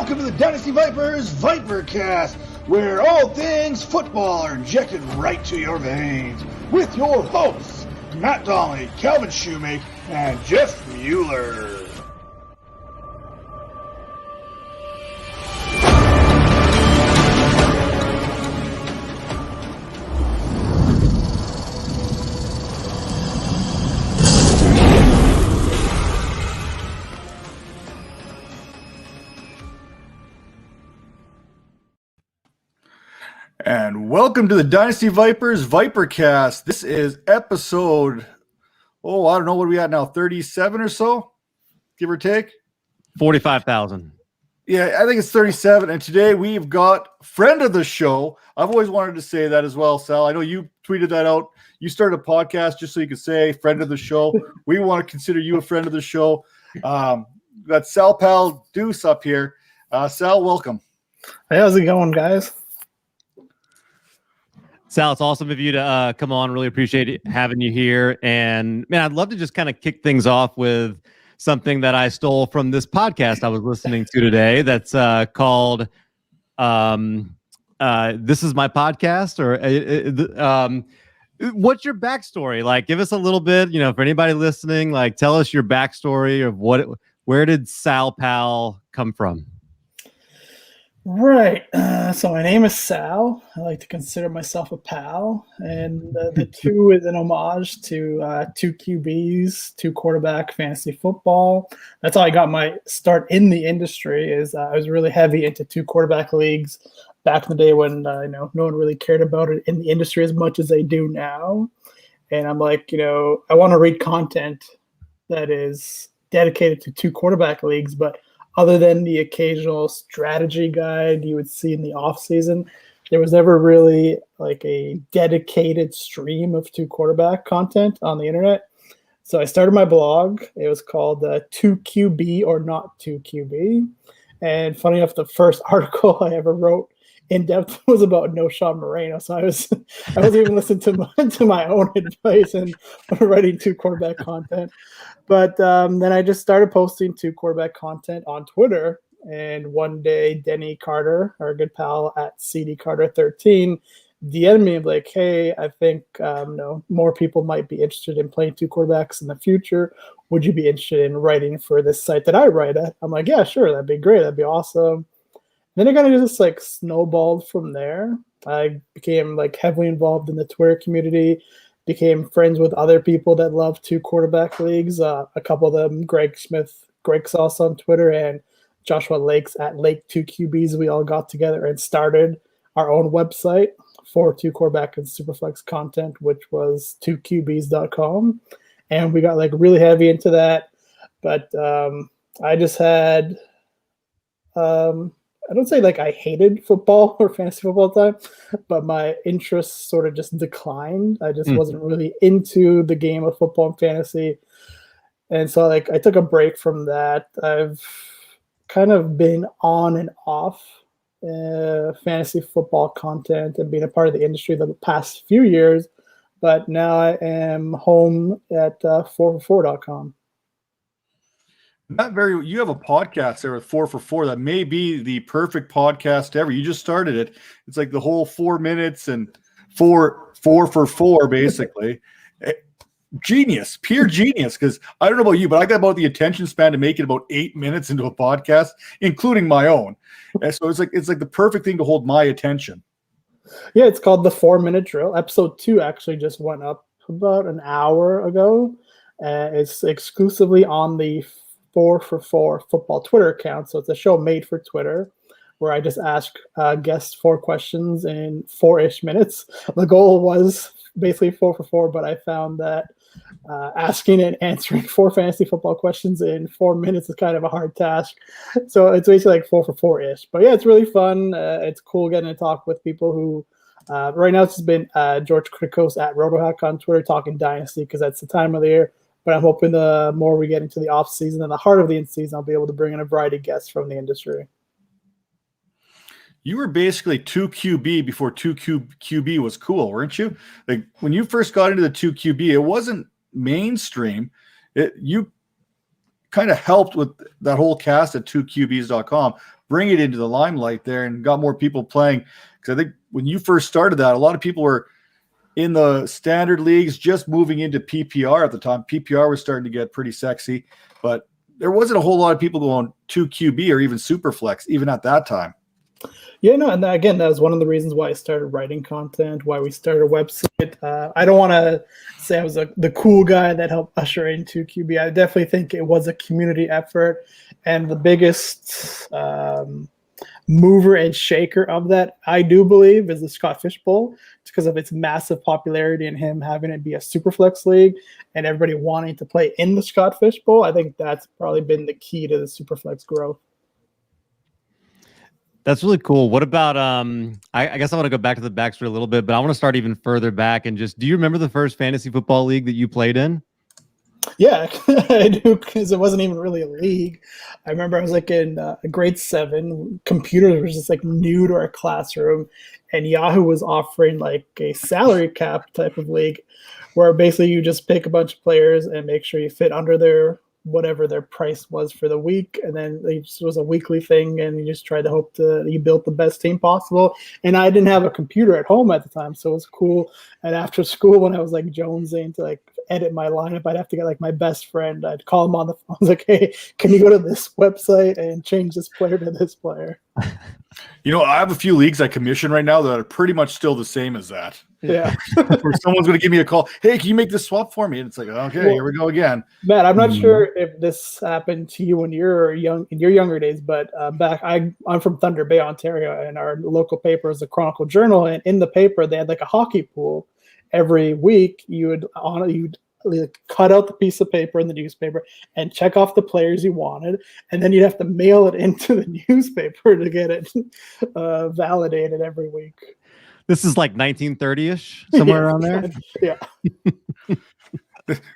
Welcome to the Dynasty Vipers ViperCast, where all things football are injected right to your veins, with your hosts, Matt Donnelly, Calvin Shoemake, and Jeff Mueller. And welcome to the Dynasty Vipers ViperCast. This is episode, I don't know what we at now, 37 or so, give or take? 45,000. Yeah, I think it's 37. And today we've got friend of the show. I've always wanted to say that as well, Sal. I know you tweeted that out. You started a podcast just so you could say friend of the show. We want to consider you a friend of the show. We've got Sal Pal Deuce up here. Sal, welcome. Hey, how's it going, guys? Sal, it's awesome of you to come on. Really appreciate having you here. And man, I'd love to just kind of kick things off with something that I stole from this podcast I was listening to today. That's called "This Is My Podcast." Or what's your backstory? Like, give us a little bit. For anybody listening, like, tell us your backstory of where did Sal Pal come from? Right. So my name is Sal. I like to consider myself a pal. And the two is an homage to two QBs, two quarterback fantasy football. That's how I got my start in the industry. I was really heavy into two quarterback leagues back in the day when no one really cared about it in the industry as much as they do now. And I'm like, I want to read content that is dedicated to two quarterback leagues, but other than the occasional strategy guide you would see in the off season, there was never really like a dedicated stream of two quarterback content on the internet. So I started my blog. It was called 2QB or Not 2QB. And funny enough, the first article I ever wrote in depth was about No Sean Moreno. So I wasn't even listening to my own advice and writing two quarterback content. But then I just started posting two quarterback content on Twitter. And one day, Denny Carter, our good pal at CD Carter 13, DM'd me like, hey, I think more people might be interested in playing two quarterbacks in the future. Would you be interested in writing for this site that I write at? I'm like, yeah, sure. That'd be great. That'd be awesome. Then it kind of just like snowballed from there. I became like heavily involved in the Twitter community, became friends with other people that love two quarterback leagues. A couple of them, Greg Smith, Greg Sauce on Twitter, and Joshua Lakes at Lake 2QBs. We all got together and started our own website for two quarterback and superflex content, which was 2QBs.com. And we got like really heavy into that. But I just had I don't say like I hated football or fantasy football at the time, but my interest sort of just declined. I just wasn't really into the game of football and fantasy. And so like I took a break from that. I've kind of been on and off fantasy football content and being a part of the industry the past few years, but now I am home at 4for4.com. You have a podcast there with 4for4 that may be the perfect podcast ever. You just started it. It's like the whole 4 minutes and 4 for 4 basically. Genius, pure genius. Because I don't know about you, but I got about the attention span to make it about 8 minutes into a podcast, including my own. And so it's like the perfect thing to hold my attention. Yeah, it's called the 4 Minute Drill. Episode 2 actually just went up about an hour ago. It's exclusively on the 4for4 football Twitter account. So it's a show made for Twitter where I just ask guests 4 questions in 4-ish minutes. The goal was basically 4for4, but I found that asking and answering 4 fantasy football questions in 4 minutes is kind of a hard task. So it's basically like 4for4-ish. But yeah, it's really fun. It's cool getting to talk with people who right now it's just been George Kritikos at RotoHack on Twitter talking Dynasty because that's the time of the year. But I'm hoping the more we get into the off season and the heart of the in season, I'll be able to bring in a variety of guests from the industry. You were basically 2QB before 2QB was cool, weren't you? Like when you first got into the 2QB, it wasn't mainstream. You kind of helped with that whole cast at 2QBs.com. bring it into the limelight there and got more people playing. Because I think when you first started that, a lot of people were in the standard leagues just moving into PPR at the time. PPR was starting to get pretty sexy, but there wasn't a whole lot of people going 2 QB or even super flex even at that time. Yeah, no, and again, that was one of the reasons why I started writing content, why we started a website. I don't want to say I was the cool guy that helped usher in 2 QB. I definitely think it was a community effort, and the biggest mover and shaker of that, I do believe, is the Scott Fish Bowl. It's because of its massive popularity and him having it be a super flex league and everybody wanting to play in the Scott Fish Bowl. I think that's probably been the key to the super flex growth. That's really cool. What about I guess I want to go back to the backstory a little bit, but I want to start even further back and just, do you remember the first fantasy football league that you played in? Yeah, I do, because it wasn't even really a league. I remember I was like in grade 7. Computers were just like new to our classroom, and Yahoo was offering like a salary cap type of league where basically you just pick a bunch of players and make sure you fit under their whatever their price was for the week, and then it just was a weekly thing, and you just tried to hope you built the best team possible. And I didn't have a computer at home at the time, so it was cool. And after school, when I was like jonesing to like edit my lineup, I'd have to get like my best friend. I'd call him on the phone. I was like, hey, can you go to this website and change this player to this player? You know, I have a few leagues I commission right now that are pretty much still the same as that. Yeah. Where someone's going to give me a call. Hey, can you make this swap for me? And it's like, okay, here we go again. Matt, I'm not sure if this happened to you when you're young, in your younger days, but I'm from Thunder Bay, Ontario, and our local paper is the Chronicle Journal. And in the paper, they had like a hockey pool. Every week, you'd cut out the piece of paper in the newspaper and check off the players you wanted, and then you'd have to mail it into the newspaper to get it validated every week. This is like 1930-ish, somewhere around there. Yeah.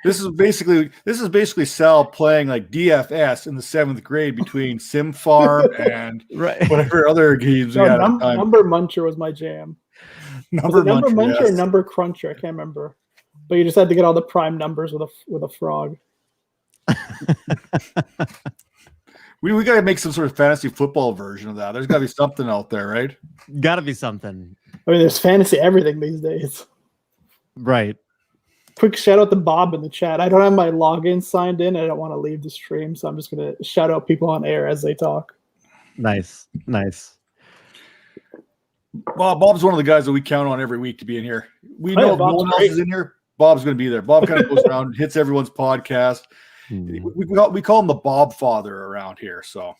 This is basically Sal playing like DFS in the 7th grade between Sim Farm and whatever other games. No, Number Muncher was my jam. Number Muncher or Number Cruncher? I can't remember. But you just had to get all the prime numbers with a frog. We got to make some sort of fantasy football version of that. There's got to be something out there, right? Got to be something. I mean, there's fantasy everything these days. Right. Quick shout out to Bob in the chat. I don't have my login signed in. I don't want to leave the stream, so I'm just going to shout out people on air as they talk. Nice. Bob's one of the guys that we count on every week to be in here. We know if no one else is in here, Bob's going to be there. Bob kind of goes around and hits everyone's podcast. We call him the Bob Father around here. So,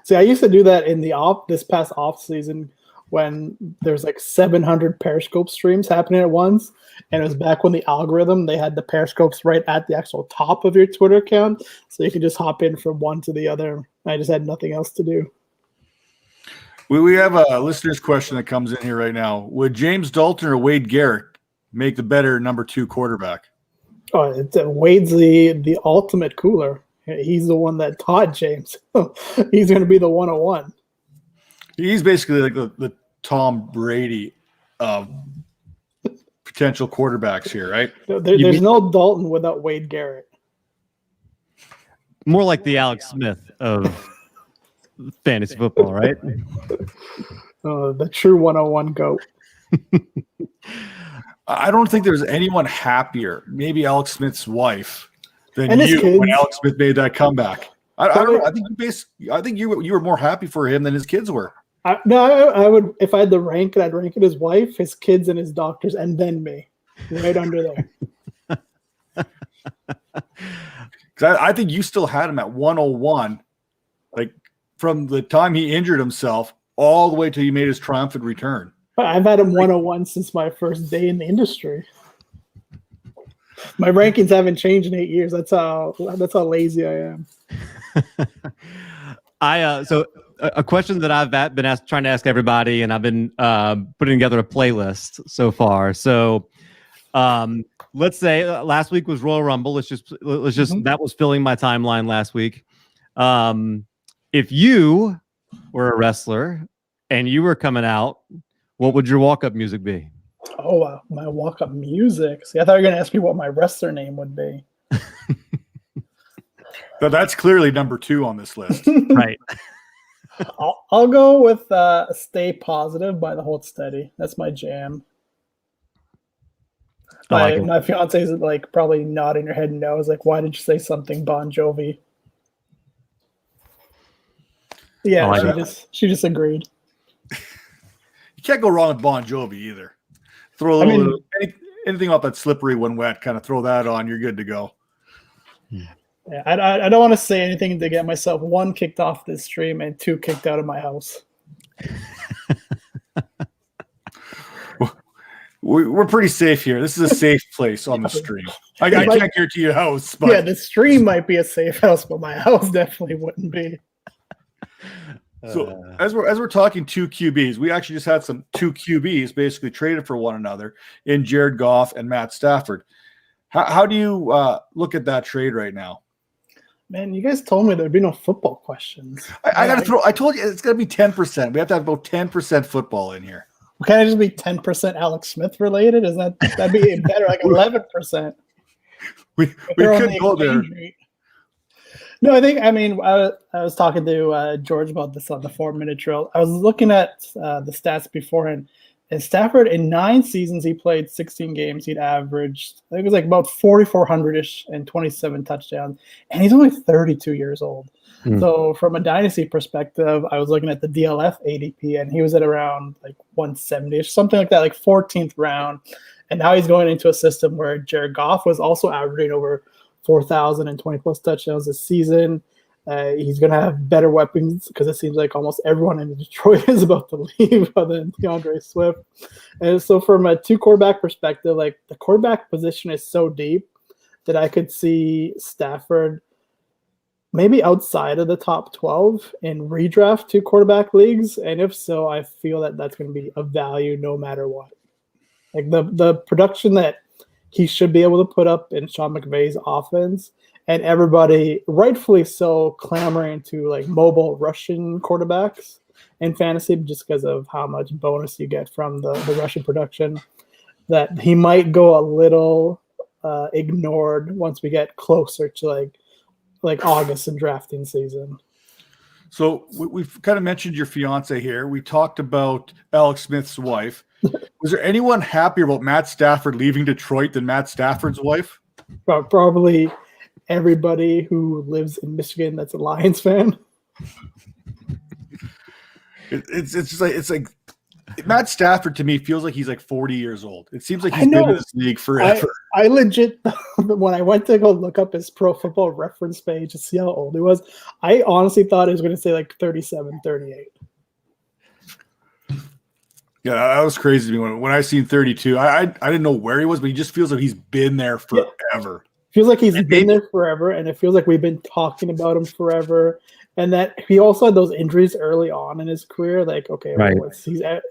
see, I used to do that in this past off season when there's like 700 Periscope streams happening at once, and it was back when the algorithm, they had the Periscopes right at the actual top of your Twitter account, so you could just hop in from one to the other. I just had nothing else to do. We have a listener's question that comes in here right now. Would James Dalton or Wade Garrett make the better number 2 quarterback? Oh, Wade's the ultimate cooler. He's the one that taught James. He's going to be the 101. He's basically like the Tom Brady of potential quarterbacks here, right? There's no Dalton without Wade Garrett. More like the Alex Smith of fantasy football, right? The true 101 GOAT. I don't think there's anyone happier, maybe Alex Smith's wife, than and you when Alex Smith made that comeback. I don't know. I think you were more happy for him than his kids were. I would, if I had to rank it, I'd rank it his wife, his kids, and his doctors, and then me, right under there. Because I think you still had him at 101, like from the time he injured himself all the way till he made his triumphant return. I've had him 101 since my first day in the industry. My rankings haven't changed in 8 years. That's how lazy I am. So a question that I've been trying to ask everybody, and I've been putting together a playlist so far. So let's say last week was Royal Rumble. Let's just that was filling my timeline last week. If you were a wrestler and you were coming out, what would your walk-up music be? Oh, wow. My walk-up music. See, I thought you were going to ask me what my wrestler name would be. But that's clearly number 2 on this list. Right. I'll go with Stay Positive by the Hold Steady. That's my jam. I like it. My fiance is like probably nodding her head no. Is like, why did you say something Bon Jovi? Yeah, like she just agreed. You can't go wrong with Bon Jovi either. Throw anything off that slippery when wet, kind of throw that on. You're good to go. Yeah, I don't want to say anything to get myself 1 kicked off this stream and 2 kicked out of my house. We're pretty safe here. This is a safe place on the stream. I can't guarantee you a house, but yeah, the stream might be a safe house, but my house definitely wouldn't be. So as we're talking 2 QBs, we actually just had some 2 QBs basically traded for one another in Jared Goff and Matt Stafford. How do you look at that trade right now? Man, you guys told me there'd be no football questions. I got to throw. I told you it's going to be 10%. We have to have about 10% football in here. Can I just be 10% Alex Smith related? That'd be better, like 11%? We could go there. No, I was talking to George about this on the 4-minute drill. I was looking at the stats beforehand. And Stafford, in 9 seasons, he played 16 games. He'd averaged, I think it was like about 4,400-ish and 27 touchdowns. And he's only 32 years old. So from a dynasty perspective, I was looking at the DLF ADP, and he was at around like 170-ish, something like that, like 14th round. And now he's going into a system where Jared Goff was also averaging over 4,020-plus touchdowns this season. He's going to have better weapons because it seems like almost everyone in Detroit is about to leave other than DeAndre Swift. And so from a 2-quarterback perspective, like the quarterback position is so deep that I could see Stafford maybe outside of the top 12 in redraft 2-quarterback leagues. And if so, I feel that that's going to be a value no matter what. Like the production that he should be able to put up in Sean McVay's offense, and everybody, rightfully so, clamoring to like mobile Russian quarterbacks in fantasy just because of how much bonus you get from the Russian production, that he might go a little ignored once we get closer to like August and drafting season. So we've kind of mentioned your fiance here. We talked about Alex Smith's wife. Was there anyone happier about Matt Stafford leaving Detroit than Matt Stafford's wife? Probably everybody who lives in Michigan that's a Lions fan. It's like Matt Stafford to me feels like he's like 40 years old. It seems like he's been in this league forever. I legit, when I went to go look up his Pro Football Reference page to see how old he was, I honestly thought he was going to say like 37, 38. Yeah, that was crazy to me when I seen 32. I didn't know where he was, but he just feels like he's been there forever. Feels like he's been there forever, and it feels like we've been talking about him forever. And that he also had those injuries early on in his career. Like, okay, right.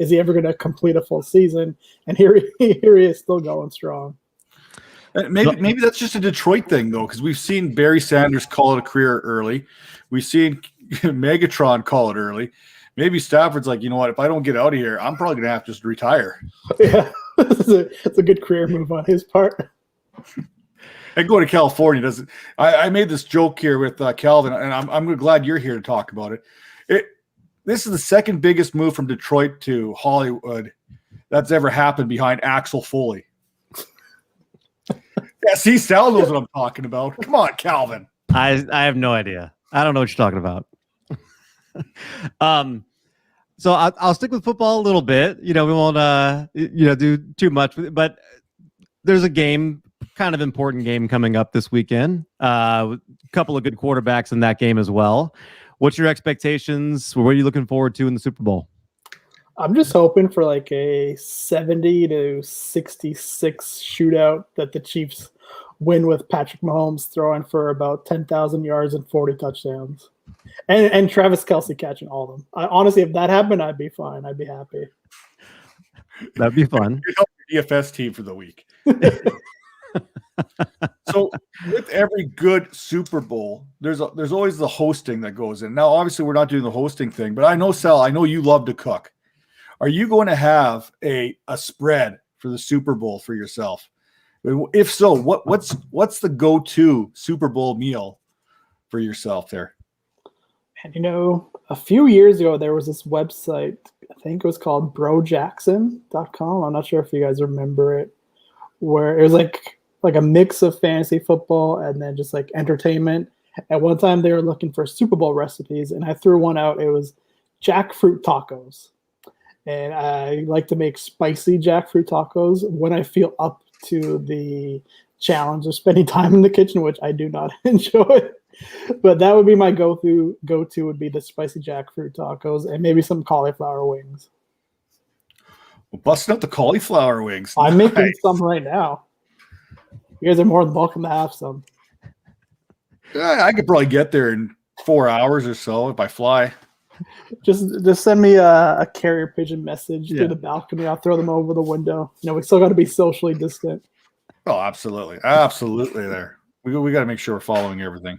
Is he ever going to complete a full season? And here he is, still going strong. Maybe that's just a Detroit thing, though, because we've seen Barry Sanders call it a career early. We've seen Megatron call it early. Maybe Stafford's like, you know what? If I don't get out of here, I'm probably going to have to just retire. Yeah, it's a good career move on his part. And go to California doesn't. I made this joke here with Calvin, and I'm glad you're here to talk about it. This is the second biggest move from Detroit to Hollywood that's ever happened behind Axel Foley. Yeah, see, Sal knows what I'm talking about. Come on, Calvin. I have no idea. I don't know what you're talking about. So I'll stick with football a little bit. We won't do too much, but there's a game. Kind of important game coming up this weekend. A couple of good quarterbacks in that game as well. What's your expectations? What are you looking forward to in the Super Bowl? I'm just hoping for like a 70-66 shootout that the Chiefs win with Patrick Mahomes throwing for about 10,000 yards and 40 touchdowns. And Travis Kelce catching all of them. Honestly, if that happened, I'd be fine. I'd be happy. That'd be fun. Your DFS team for the week. So with every good Super Bowl, there's always the hosting that goes in. Now, obviously, we're not doing the hosting thing, but I know, Sal, I know you love to cook. Are you going to have a spread for the Super Bowl for yourself? If so, what's the go-to Super Bowl meal for yourself there? And a few years ago, there was this website, I think it was called brojackson.com. I'm not sure if you guys remember it, where it was like a mix of fantasy football and then just like entertainment. At one time, they were looking for Super Bowl recipes, and I threw one out. It was jackfruit tacos. And I like to make spicy jackfruit tacos when I feel up to the challenge of spending time in the kitchen, which I do not enjoy. But that would be my go-to would be the spicy jackfruit tacos and maybe some cauliflower wings. Well, busting out the cauliflower wings. I'm making some right now. You guys are more than welcome to have some. Yeah, I could probably get there in 4 hours or so if I fly. Just send me a carrier pigeon message through the balcony. I'll throw them over the window. We still got to be socially distant. Oh, absolutely. Absolutely there. We got to make sure we're following everything.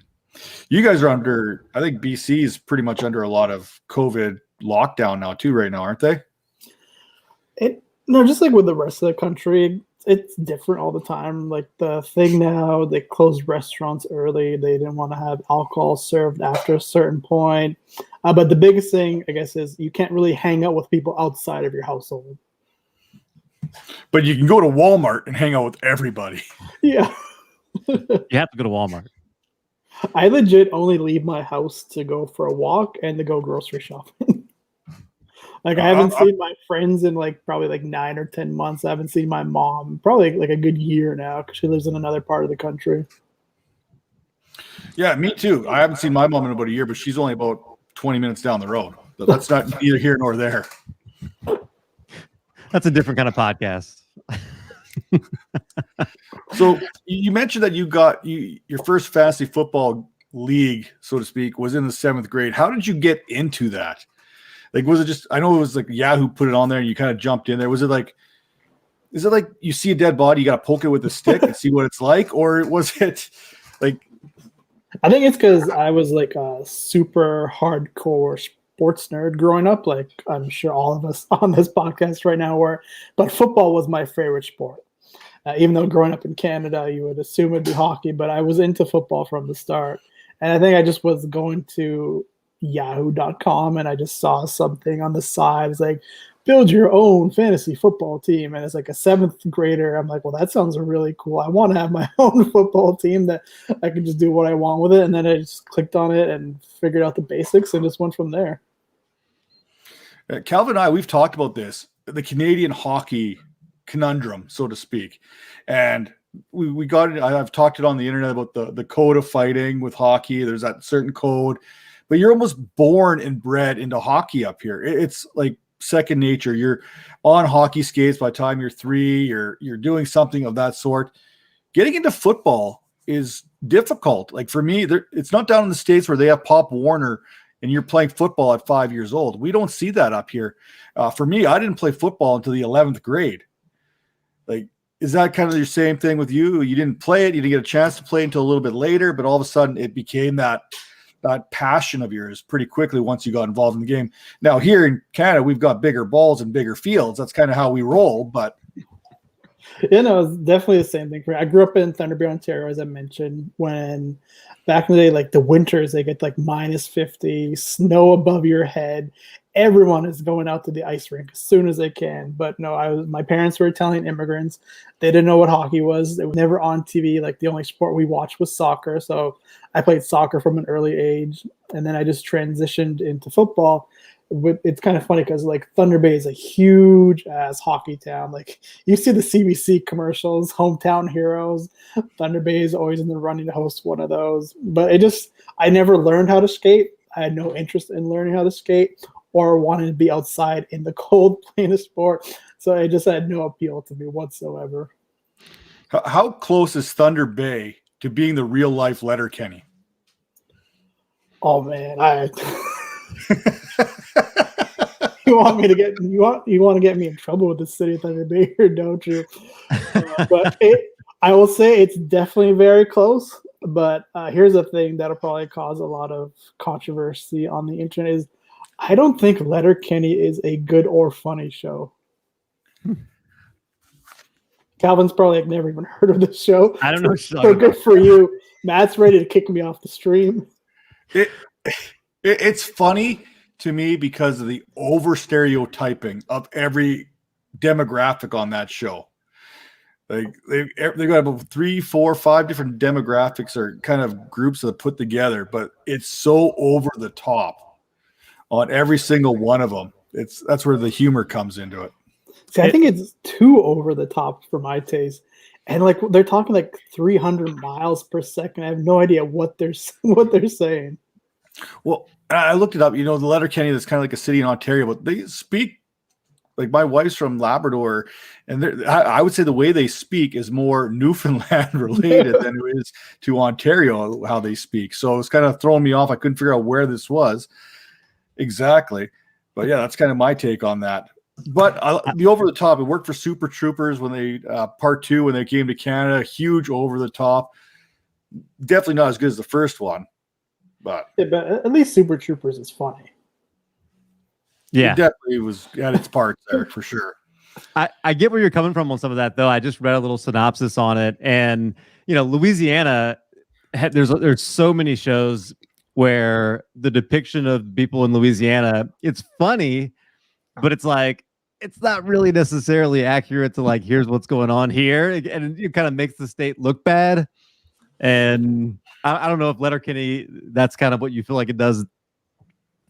You guys are under, I think BC is pretty much under a lot of COVID lockdown now too right now, aren't they? No, just like with the rest of the country, it's different all the time. Like the thing now, they closed restaurants early. They didn't want to have alcohol served after a certain point. But the biggest thing, I guess, is you can't really hang out with people outside of your household. But you can go to Walmart and hang out with everybody. Yeah. You have to go to Walmart. I legit only leave my house to go for a walk and to go grocery shopping. I haven't seen my friends in probably 9 or 10 months. I haven't seen my mom probably a good year now because she lives in another part of the country. Yeah, me too. I haven't seen my mom in about a year, but she's only about 20 minutes down the road. But that's not neither here nor there. That's a different kind of podcast. So you mentioned that you got your first fantasy football league, so to speak, was in the 7th grade. How did you get into that? Was it just, I know it was Yahoo put it on there and you kind of jumped in there. Is it like you see a dead body, you got to poke it with a stick and see what it's like? Or was it I think it's because I was a super hardcore sports nerd growing up. I'm sure all of us on this podcast right now were, but football was my favorite sport. Even though growing up in Canada, you would assume it'd be hockey, but I was into football from the start. And I think I just was going to yahoo.com and I just saw something on the side. It's build your own fantasy football team. And it's a 7th grader. I'm well, that sounds really cool. I want to have my own football team that I can just do what I want with it. And then I just clicked on it and figured out the basics and just went from there. Calvin and I, we've talked about this, the Canadian hockey conundrum, so to speak. And we got it. I've talked it on the internet about the code of fighting with hockey. There's that certain code, but you're almost born and bred into hockey up here. It's like second nature. You're on hockey skates by the time you're 3. You're doing something of that sort. Getting into football is difficult. For me, it's not down in the States where they have Pop Warner and you're playing football at 5 years old. We don't see that up here. For me, I didn't play football until the 11th grade. Is that kind of your same thing with you? You didn't play it. You didn't get a chance to play until a little bit later, but all of a sudden it became that passion of yours pretty quickly once you got involved in the game. Now here in Canada, we've got bigger balls and bigger fields. That's kind of how we roll, but it's definitely the same thing for me. I grew up in Thunder Bay, Ontario, as I mentioned, when back in the day, the winters, they get minus 50, snow above your head. Everyone is going out to the ice rink as soon as they can. But no, my parents were Italian immigrants. They didn't know what hockey was. It was never on TV. The only sport we watched was soccer. So I played soccer from an early age. And then I just transitioned into football. It's kind of funny because Thunder Bay is a huge ass hockey town. You see the CBC commercials, hometown heroes. Thunder Bay is always in the running to host one of those. But I never learned how to skate. I had no interest in learning how to skate or wanted to be outside in the cold playing a sport. So it just had no appeal to me whatsoever. How close is Thunder Bay to being the real life LetterKenny? Oh man, you want to get me in trouble with the city of Thunder Bay, or don't you? But I will say it's definitely very close. But here's the thing that'll probably cause a lot of controversy on the internet is I don't think LetterKenny is a good or funny show. Calvin's probably never even heard of this show. I don't know. So good for you. Matt's ready to kick me off the stream. It's funny to me because of the over stereotyping of every demographic on that show. Like they got about 3, 4, 5 different demographics or kind of groups that put together, but it's so over the top on every single one of them. That's where the humor comes into it. See, I think it's too over the top for my taste. And like they're talking like 300 miles per second. I have no idea what they're saying. Well, I looked it up. The LetterKenny that's kind of like a city in Ontario, but they speak like my wife's from Labrador, and I would say the way they speak is more Newfoundland related than it is to Ontario, how they speak. So it's kind of throwing me off. I couldn't figure out where this was exactly. But yeah, that's kind of my take on that. But the over the top, it worked for Super Troopers when they part 2 when they came to Canada. Huge over the top. Definitely not as good as the first one, but at least Super Troopers is funny. Yeah, it definitely was at its parts there for sure. I get where you're coming from on some of that, though. I just read a little synopsis on it, and Louisiana, there's so many shows where the depiction of people in Louisiana, it's funny, but it's like it's not really necessarily accurate to like here's what's going on here, and it kind of makes the state look bad. And I don't know if LetterKenny, that's kind of what you feel like it does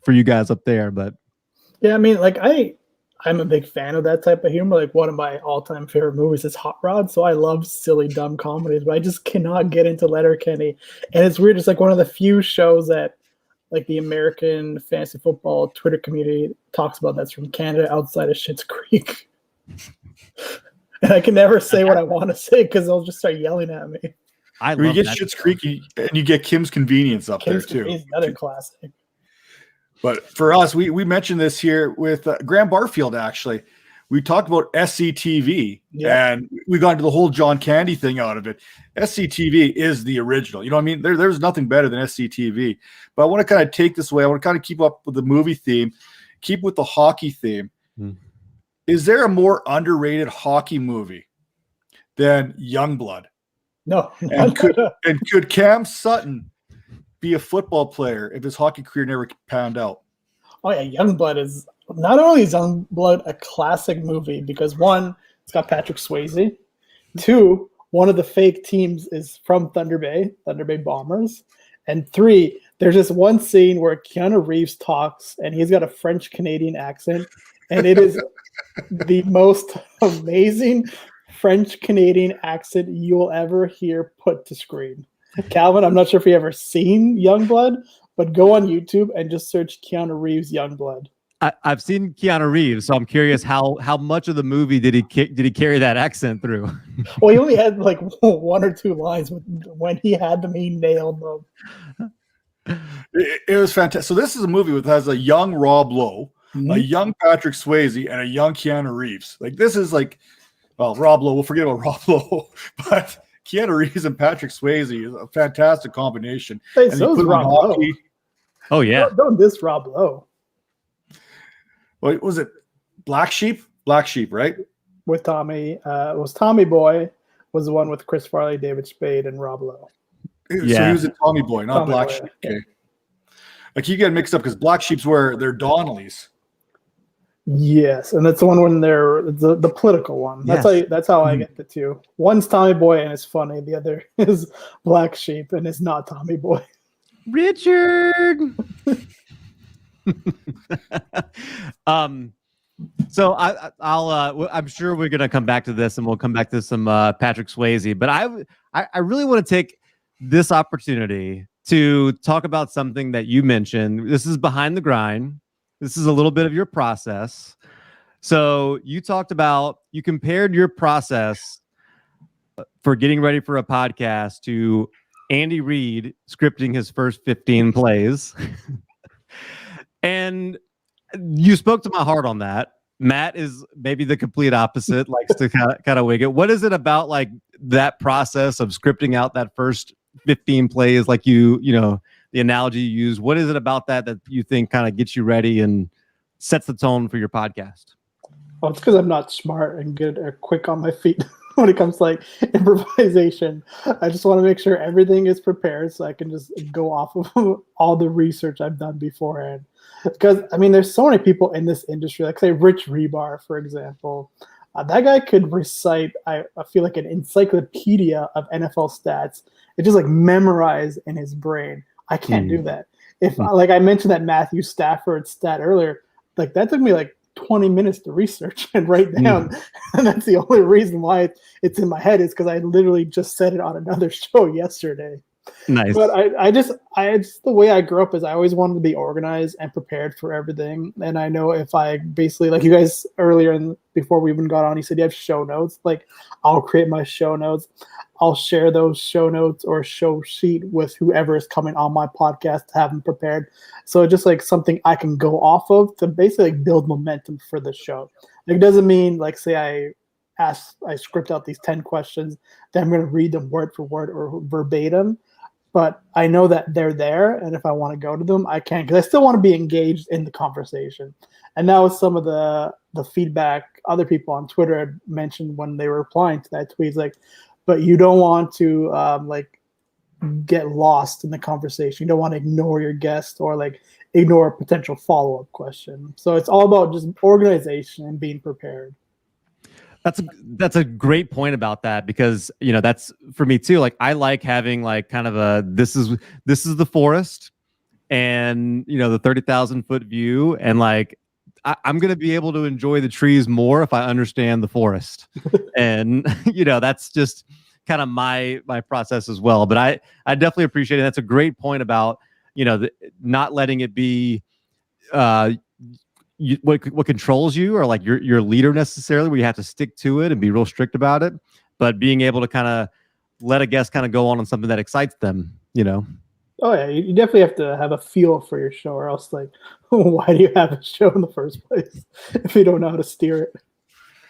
for you guys up there, but. Yeah, I mean, like I'm a big fan of that type of humor. Like one of my all-time favorite movies is Hot Rod, so I love silly, dumb comedies, but I just cannot get into LetterKenny. And it's weird. It's like one of the few shows that like the American fantasy football Twitter community talks about that's from Canada outside of Schitt's Creek. And I can never say what I want to say because they'll just start yelling at me. You get Schitt's Creek and you get Kim's Convenience up there too. Another classic. But for us, we mentioned this here with Graham Barfield, actually. We talked about SCTV, and we got into the whole John Candy thing out of it. SCTV is the original. You know what I mean? There's nothing better than SCTV. But I want to kind of take this away. I want to kind of keep up with the movie theme, keep with the hockey theme. Is there a more underrated hockey movie than Youngblood? No. And could Cam Sutton be a football player if his hockey career never panned out? Oh yeah, Youngblood is not only is Youngblood a classic movie because one, it's got Patrick Swayze. 2, one of the fake teams is from Thunder Bay Bombers. And 3, there's this one scene where Keanu Reeves talks and he's got a French Canadian accent, and it is the most amazing French Canadian accent you will ever hear put to screen. Calvin, I'm not sure if you ever seen Youngblood, but go on YouTube and just search Keanu Reeves Youngblood. I've seen Keanu Reeves, so I'm curious how much of the movie did he carry that accent through? Well, he only had like 1 or 2 lines. When he had them, he nailed them. It was fantastic. So this is a movie that has a young Rob Lowe, a young Patrick Swayze, and a young Keanu Reeves. Like this is like, well, Rob Lowe. We'll forget about Rob Lowe, but Keanu Reeves and Patrick Swayze is a fantastic combination. Hey, and so is Rob Lowe. Oh yeah, don't diss Rob Lowe. What was it? Black Sheep? Black Sheep, right? With Tommy, was Tommy Boy was the one with Chris Farley, David Spade, and Rob Lowe. Yeah. So he was a Tommy Boy, not Tommy Black Boy, Sheep. yeah. Okay. Like you get mixed up because Black Sheep's where they're Donnellys. Yes, and that's the one when they're the political one. That's how I get the two. One's Tommy Boy and it's funny. The other is Black Sheep and it's not Tommy Boy. Richard. So I'm sure we're gonna come back to this, and we'll come back to some Patrick Swayze. But I really want to take this opportunity to talk about something that you mentioned. This is behind the grind. This is a little bit of your process. So you compared your process for getting ready for a podcast to Andy Reid scripting his first 15 plays. And you spoke to my heart on that. Matt is maybe the complete opposite, likes to kind of wing it. What is it about like that process of scripting out that first 15 plays, like the analogy you use? What is it about that you think kind of gets you ready and sets the tone for your podcast? Well, it's because I'm not smart and good or quick on my feet. when it comes to like improvisation. I just want to make sure everything is prepared so I can just go off of all the research I've done beforehand. Because I mean, there's so many people in this industry, like say Rich Rebar, for example. That guy could recite, I feel like, an encyclopedia of NFL stats. It just like memorized in his brain. I can't do that. If like I mentioned that Matthew Stafford stat earlier, like that took me like 20 minutes to research and write down. And that's the only reason why it's in my head is because I literally just said it on another show yesterday. Nice. But I just the way I grew up is I always wanted to be organized and prepared for everything. And I know if I basically, like you guys earlier and before we even got on, you said you have show notes. Like I'll create my show notes. I'll share those show notes or show sheet with whoever is coming on my podcast to have them prepared. So just like something I can go off of to basically like build momentum for the show. Like, it doesn't mean like say I script out these 10 questions, then I'm going to read them word for word or verbatim. But I know that they're there, and if I want to go to them, I can, because I still want to be engaged in the conversation. And that was some of the feedback other people on Twitter had mentioned when they were replying to that tweet. Like, but you don't want to like get lost in the conversation. You don't want to ignore your guest or like ignore a potential follow-up question. So it's all about just organization and being prepared. That's a great point about that, because you know that's for me too. Like I like having like kind of a this is the forest, and you know the 30,000-foot view, and like I'm gonna be able to enjoy the trees more if I understand the forest, and you know that's just kind of my process as well. But I definitely appreciate it. That's a great point about you know not letting it be. What controls you, or like your leader necessarily, where you have to stick to it and be real strict about it, but being able to kind of let a guest kind of go on something that excites them, you know. Oh yeah, you definitely have to have a feel for your show, or else like, why do you have a show in the first place if you don't know how to steer it?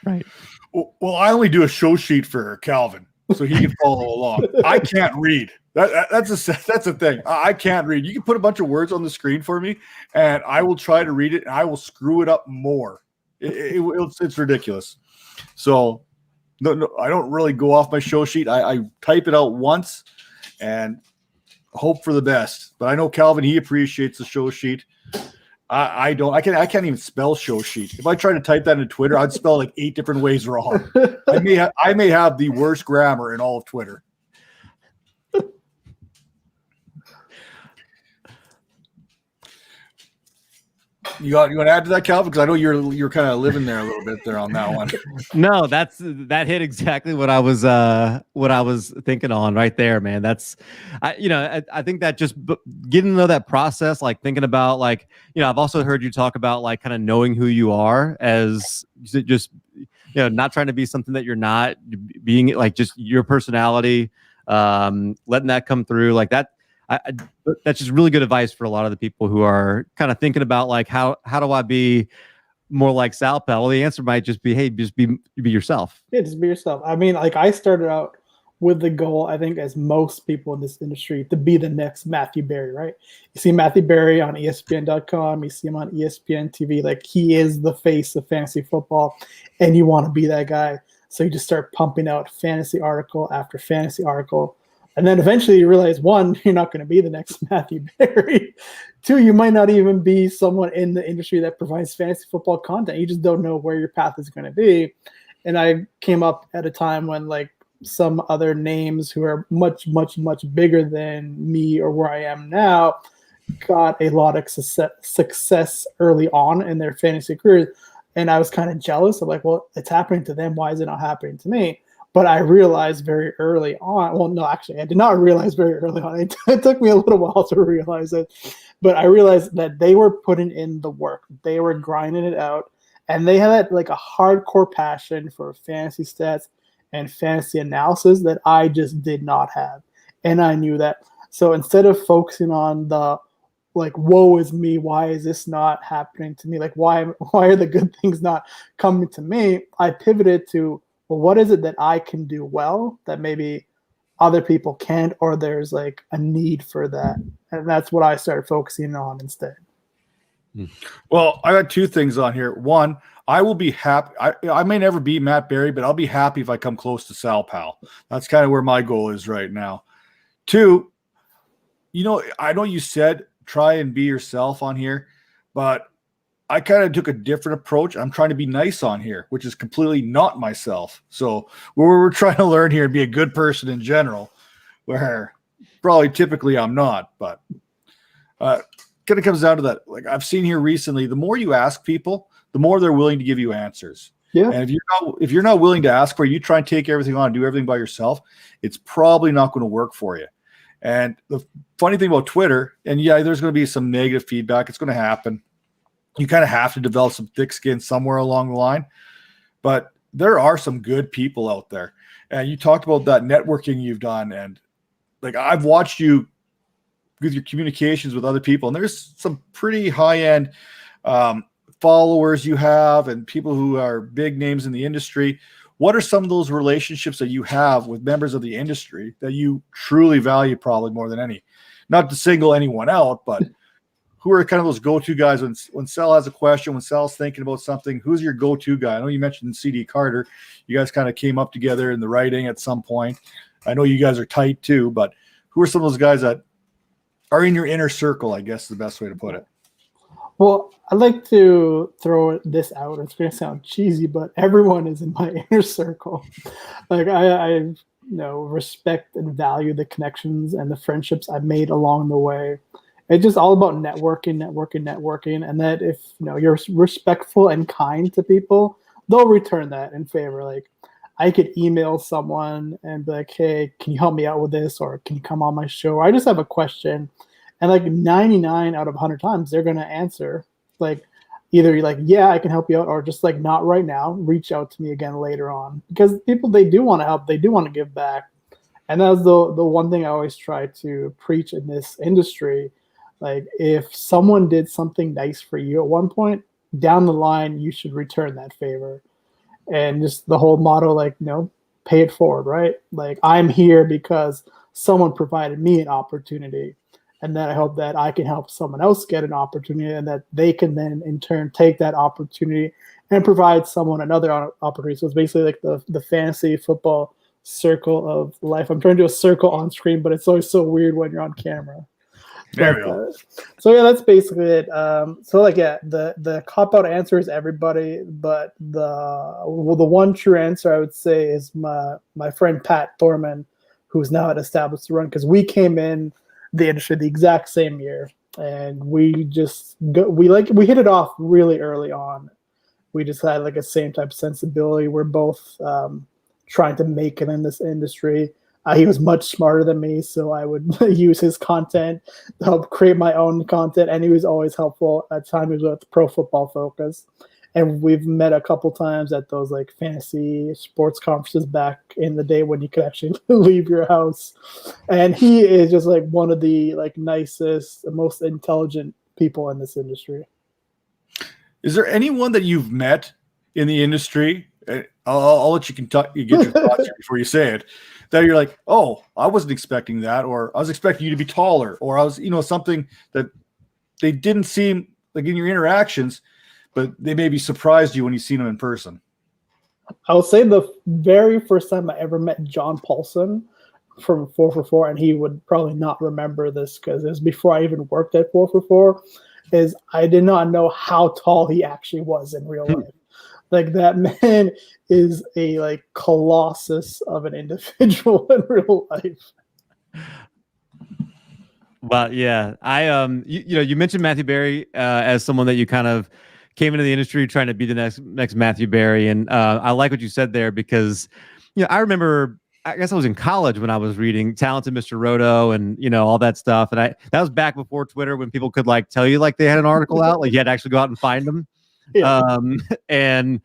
Right. Well, I only do a show sheet for Calvin, so he can follow along. I can't read. That's a thing. I can't read. You can put a bunch of words on the screen for me, and I will try to read it, and I will screw it up more. It's ridiculous. So, no, I don't really go off my show sheet. I type it out once and hope for the best. But I know Calvin, he appreciates the show sheet. I don't. I can't even spell show sheet. If I try to type that into Twitter, I'd spell like 8 different ways wrong. I may have the worst grammar in all of Twitter. You want to add to that, Calvin? Because I know you're kind of living there a little bit there on that one. No, that hit exactly what I was thinking on right there, man. I think that just getting to know that process, like thinking about like, you know, I've also heard you talk about like kind of knowing who you are as just, you know, not trying to be something that you're not, being like just your personality, letting that come through like that. That's just really good advice for a lot of the people who are kind of thinking about like how do I be more like Sal Pal? Well, the answer might just be, hey, just be yourself. Yeah, just be yourself. I mean, like I started out with the goal, I think, as most people in this industry, to be the next Matthew Berry, right? You see Matthew Berry on ESPN.com, you see him on ESPN TV, like he is the face of fantasy football, and you want to be that guy. So you just start pumping out fantasy article after fantasy article. And then eventually you realize, 1, you're not going to be the next Matthew Berry. 2, you might not even be someone in the industry that provides fantasy football content. You just don't know where your path is going to be. And I came up at a time when like some other names who are much, much, much bigger than me or where I am now got a lot of success early on in their fantasy careers. And I was kind of jealous of like, well, it's happening to them. Why is it not happening to me? But I realized very early on, well, no, actually, I did not realize very early on. It took me a little while to realize it. But I realized that they were putting in the work. They were grinding it out. And they had like a hardcore passion for fantasy stats and fantasy analysis that I just did not have. And I knew that. So instead of focusing on the, like, woe is me, why is this not happening to me? Like, why are the good things not coming to me? I pivoted to, well, what is it that I can do well that maybe other people can't, or there's like a need for that? And that's what I started focusing on instead. Well, I got 2 things on here. 1, I will be happy. I may never beat Matt Berry, but I'll be happy if I come close to Sal Powell. That's kind of where my goal is right now. 2, I know you said try and be yourself on here, but I kind of took a different approach. I'm trying to be nice on here, which is completely not myself. So we're trying to learn here and be a good person in general, where probably typically I'm not, but kind of comes down to that. Like I've seen here recently, the more you ask people, the more they're willing to give you answers. Yeah. And if you're not willing to ask for it, you try and take everything on and do everything by yourself, it's probably not going to work for you. And the funny thing about Twitter, and yeah, there's going to be some negative feedback. It's going to happen. You kind of have to develop some thick skin somewhere along the line. But there are some good people out there. And you talked about that networking you've done. And like I've watched you with your communications with other people, and there's some pretty high-end followers you have and people who are big names in the industry. What are some of those relationships that you have with members of the industry that you truly value probably more than any? Not to single anyone out, but who are kind of those go-to guys when Sal has a question, when Sal's thinking about something, who's your go-to guy? I know you mentioned CD Carter. You guys kind of came up together in the writing at some point. I know you guys are tight too, but who are some of those guys that are in your inner circle, I guess is the best way to put it? Well, I'd like to throw this out. It's going to sound cheesy, but everyone is in my inner circle. Like I respect and value the connections and the friendships I've made along the way. It's just all about networking. And that if you're respectful and kind to people, they'll return that in favor. Like I could email someone and be like, hey, can you help me out with this? Or can you come on my show? Or I just have a question. And like 99 out of 100 times, they're going to answer like either you're like, yeah, I can help you out, or just like not right now. Reach out to me again later on, because people, they do want to help. They do want to give back. And that's the one thing I always try to preach in this industry. Like if someone did something nice for you at one point, down the line, you should return that favor. And just the whole motto, like, pay it forward, right? Like I'm here because someone provided me an opportunity. And then I hope that I can help someone else get an opportunity, and that they can then in turn take that opportunity and provide someone another opportunity. So it's basically like the fantasy football circle of life. I'm trying to do a circle on screen, but it's always so weird when you're on camera. There we go. So yeah, that's basically it. The cop-out answer is everybody, but the one true answer I would say is my friend Pat Thorman, who's now at Established to Run, because we came in the industry the exact same year, and we hit it off really early on. We just had like a same type of sensibility. We're both trying to make it in this industry. He was much smarter than me, so I would use his content to help create my own content, and he was always helpful. At the time, he was with Pro Football Focus, and we've met a couple times at those like fantasy sports conferences back in the day when you could actually leave your house. And he is just like one of the like nicest, most intelligent people in this industry. Is there anyone that you've met in the industry? I'll let you get your thoughts here before you say it. That you're like, oh, I wasn't expecting that, or I was expecting you to be taller, or I was, something that they didn't seem like in your interactions, but they maybe surprised you when you seen them in person. I'll say the very first time I ever met John Paulson from 4for4, and he would probably not remember this because it was before I even worked at 4for4, is I did not know how tall he actually was in real life. Like that man is a like colossus of an individual in real life. Well, yeah, you mentioned Matthew Berry as someone that you kind of came into the industry trying to be the next Matthew Berry, and I like what you said there because I remember, I guess I was in college when I was reading Talented Mr. Roto and all that stuff, and that was back before Twitter when people could like tell you like they had an article out, like you had to actually go out and find them. Yeah. And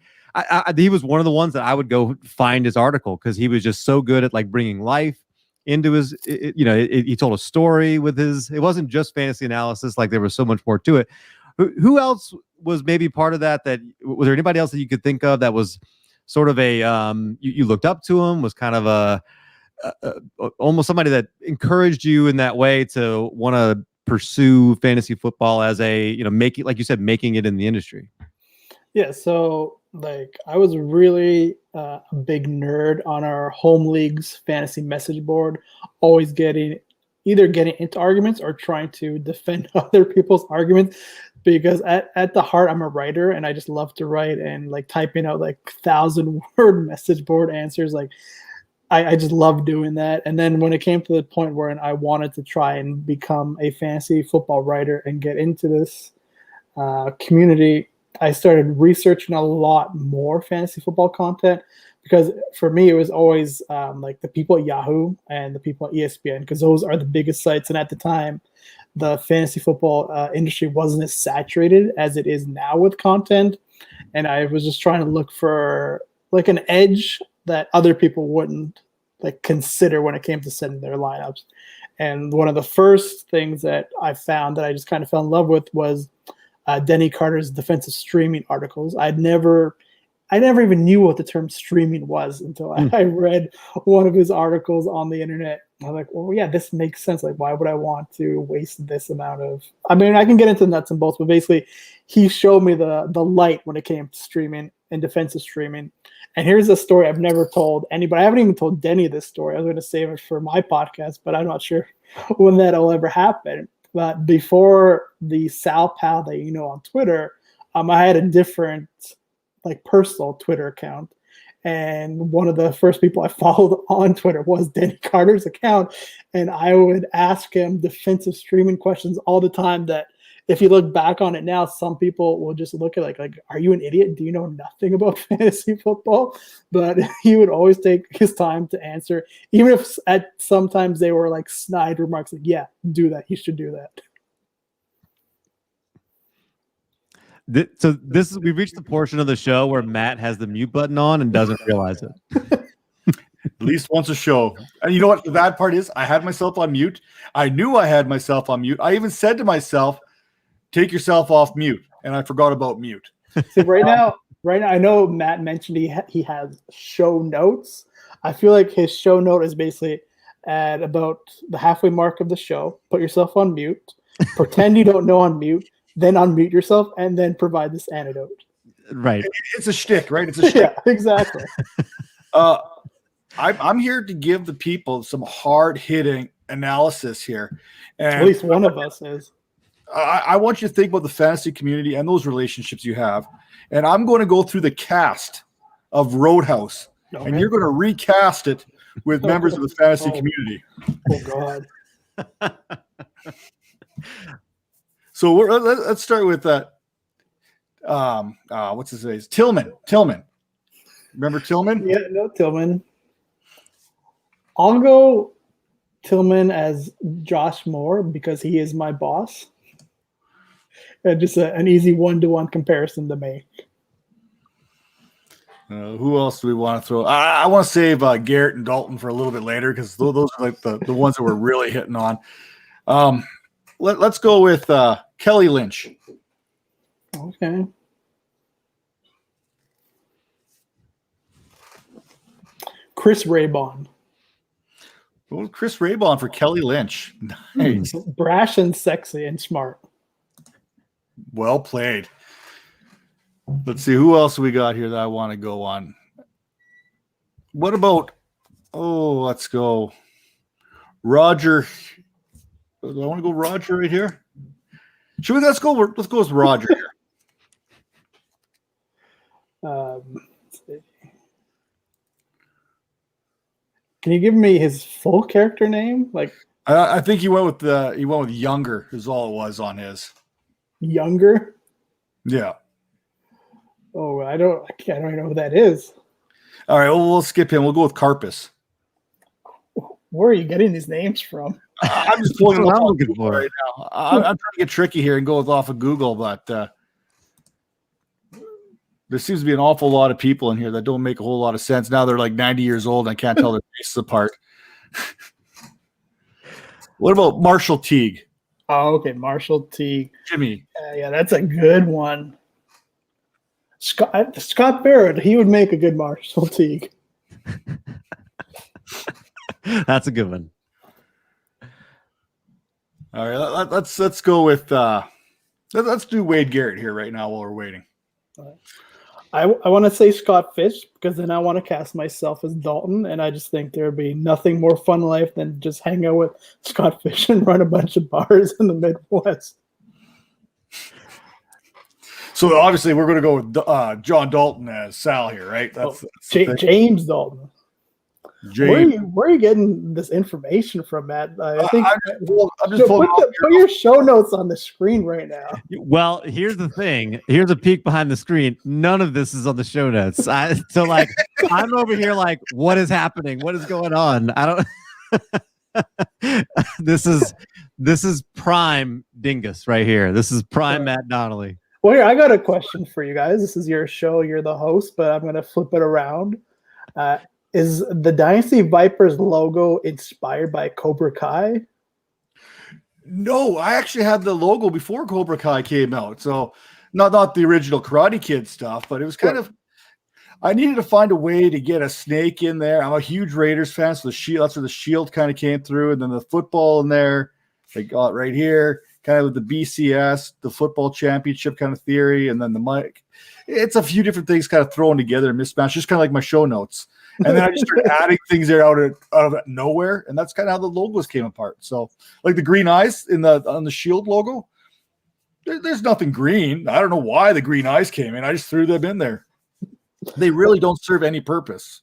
he was one of the ones that I would go find his article because he was just so good at like bringing life into his, he told a story with his, it wasn't just fantasy analysis, like there was so much more to it. Who else was maybe part of that? Was there anybody else that you could think of that was sort of a, you looked up to him, was kind of a almost somebody that encouraged you in that way to want to pursue fantasy football as a, making, like you said, making it in the industry? Yeah, so like I was really a big nerd on our home league's fantasy message board, always either getting into arguments or trying to defend other people's arguments. Because at the heart, I'm a writer and I just love to write, and like typing out like 1,000-word message board answers. Like I just love doing that. And then when it came to the point where I wanted to try and become a fantasy football writer and get into this community, I started researching a lot more fantasy football content, because for me, it was always like the people at Yahoo and the people at ESPN, because those are the biggest sites. And at the time, the fantasy football industry wasn't as saturated as it is now with content. And I was just trying to look for like an edge that other people wouldn't like consider when it came to setting their lineups. And one of the first things that I found that I just kind of fell in love with was Denny Carter's defensive streaming articles. I never even knew what the term streaming was until I read one of his articles on the internet. I was like, well, yeah, this makes sense. Like, why would I want to waste this amount of? I mean, I can get into nuts and bolts, but basically, he showed me the light when it came to streaming and defensive streaming. And here's a story I've never told anybody. I haven't even told Denny this story. I was going to save it for my podcast, but I'm not sure when that'll ever happen. But before the Sal Pal that you know on Twitter, I had a different like personal Twitter account. And one of the first people I followed on Twitter was Denny Carter's account. And I would ask him defensive streaming questions all the time that if you look back on it now, some people will just look at like, are you an idiot? Do you know nothing about fantasy football? But he would always take his time to answer, even if sometimes they were like snide remarks like, yeah, do that. You should do that. So we've reached the portion of the show where Matt has the mute button on and doesn't realize it. At least once a show. And you know what the bad part is? I had myself on mute. I knew I had myself on mute. I even said to myself, take yourself off mute. And I forgot about mute. See, right now, I know Matt mentioned he has show notes. I feel like his show note is basically at about the halfway mark of the show. Put yourself on mute. Pretend you don't know on mute. Then unmute yourself and then provide this antidote. Right. It's a shtick, right? It's a shtick. Yeah, exactly. I'm here to give the people some hard-hitting analysis here. And at least one of us is. I want you to think about the fantasy community and those relationships you have. And I'm going to go through the cast of Roadhouse. Okay. And you're going to recast it with members of the fantasy community. Oh, God. So let's start with what's his name? Tillman. Remember Tillman? Yeah, no, Tillman. I'll go Tillman as Josh Moore because he is my boss. Just an easy one-to-one comparison to make. Who else do we want to throw? I want to save Garrett and Dalton for a little bit later because those are like the ones that we're really hitting on. Let's go with Kelly Lynch. Okay. Chris Raybon. Well, Chris Raybon for Kelly Lynch. Nice. Brash and sexy and smart. Well played. Let's see who else we got here that I want to go on. What about? Let's go. Roger. Do I want to go Roger right here? Should we? Let's go with Roger here. Can you give me his full character name? Like, I think he went with Younger is all it was on his. Younger? Yeah. Oh, I don't even know who that is. All right, we'll skip him. We'll go with Carpus. Where are you getting these names from? I'm just pulling them off Google right now. I'm trying to get tricky here and go off of Google, but there seems to be an awful lot of people in here that don't make a whole lot of sense. Now they're like 90 years old and I can't tell their faces apart. What about Marshall Teague? Oh, okay. Marshall Teague. Jimmy. Yeah, that's a good one. Scott Barrett, he would make a good Marshall Teague. That's a good one. All right, let's go with let's do Wade Garrett here right now while we're waiting. I want to say Scott Fish because then I want to cast myself as Dalton, and I just think there would be nothing more fun in life than just hang out with Scott Fish and run a bunch of bars in the Midwest. So obviously we're going to go with John Dalton as Sal here, right? That's James Dalton. James. Where are you getting this information from, Matt? I think I'm just put your show notes on the screen right now. Well, here's the thing. Here's a peek behind the screen. None of this is on the show notes. I'm over here like, what is happening? What is going on? I don't. This is prime dingus right here. This is prime Matt Donnelly. Well, here, I got a question for you guys. This is your show. You're the host, but I'm going to flip it around. Is the Dynasty Vipers logo inspired by Cobra Kai? No, I actually had the logo before Cobra Kai came out. So not the original Karate Kid stuff, but it was kind of, I needed to find a way to get a snake in there. I'm a huge Raiders fan, so that's where the shield kind of came through, and then the football in there. They got right here, kind of with the BCS, the football championship kind of theory, and then the mic. It's a few different things kind of thrown together and mismatched, just kind of like my show notes. And then I just started adding things there out of nowhere, and that's kind of how the logos came apart. So, like the green eyes on the Shield logo, there's nothing green. I don't know why the green eyes came in. I just threw them in there. They really don't serve any purpose.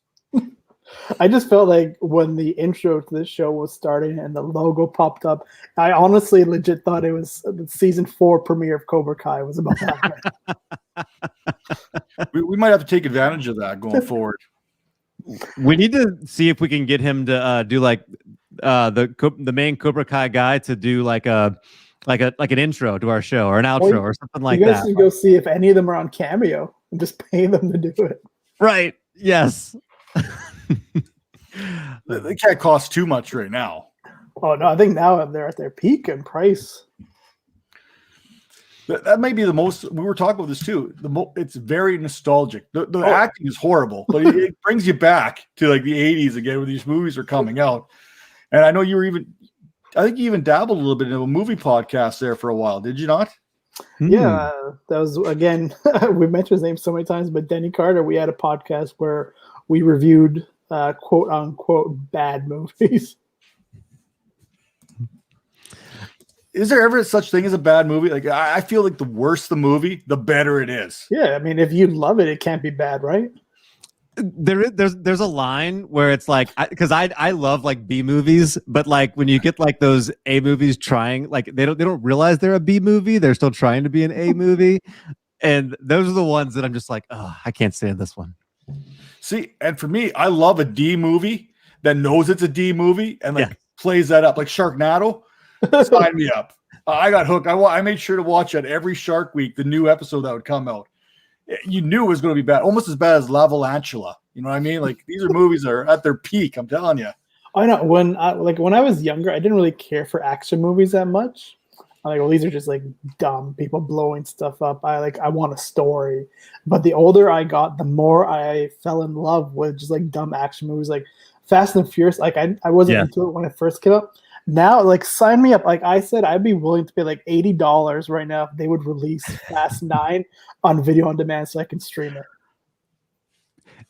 I just felt like when the intro to this show was starting and the logo popped up, I honestly legit thought it was the season 4 premiere of Cobra Kai was about to happen. we might have to take advantage of that going forward. We need to see if we can get him to do like the main Cobra Kai guy to do like an intro to our show or an outro or something like that. You guys should go see if any of them are on Cameo and just pay them to do it. Right. Yes. They can't cost too much right now. Oh no, I think now they're at their peak in price. That may be the most. We were talking about this too. It's very nostalgic. The acting is horrible, but it brings you back to like the 80s again, where these movies are coming out. And I know I think you even dabbled a little bit in a movie podcast there for a while. Did you not? Yeah, that was again. We mentioned his name so many times, but Denny Carter. We had a podcast where we reviewed quote unquote bad movies. Is there ever such thing as a bad movie? Like I feel like the worse the movie, the better it is. Yeah, I mean, if you love it, it can't be bad, right? There's a line where it's like, because I love like B movies, but like when you get like those A movies trying, like they don't realize they're a B movie, they're still trying to be an A movie, and those are the ones that I'm just like, oh, I can't stand this one. See, and for me, I love a D movie that knows it's a D movie and like plays that up, like Sharknado. Sign me up. I got hooked. I made sure to watch it every Shark Week, the new episode that would come out. You knew it was going to be bad, almost as bad as La Valantula. You know what I mean? Like these are movies that are at their peak. I'm telling you. I know when I was younger, I didn't really care for action movies that much. I'm like, well, these are just like dumb people blowing stuff up. I want a story. But the older I got, the more I fell in love with just like dumb action movies, like Fast and Furious. Like I wasn't into it when it first came out. Now, like, sign me up. Like I said, I'd be willing to pay like $80 right now if they would release Fast 9 on video on demand so I can stream it.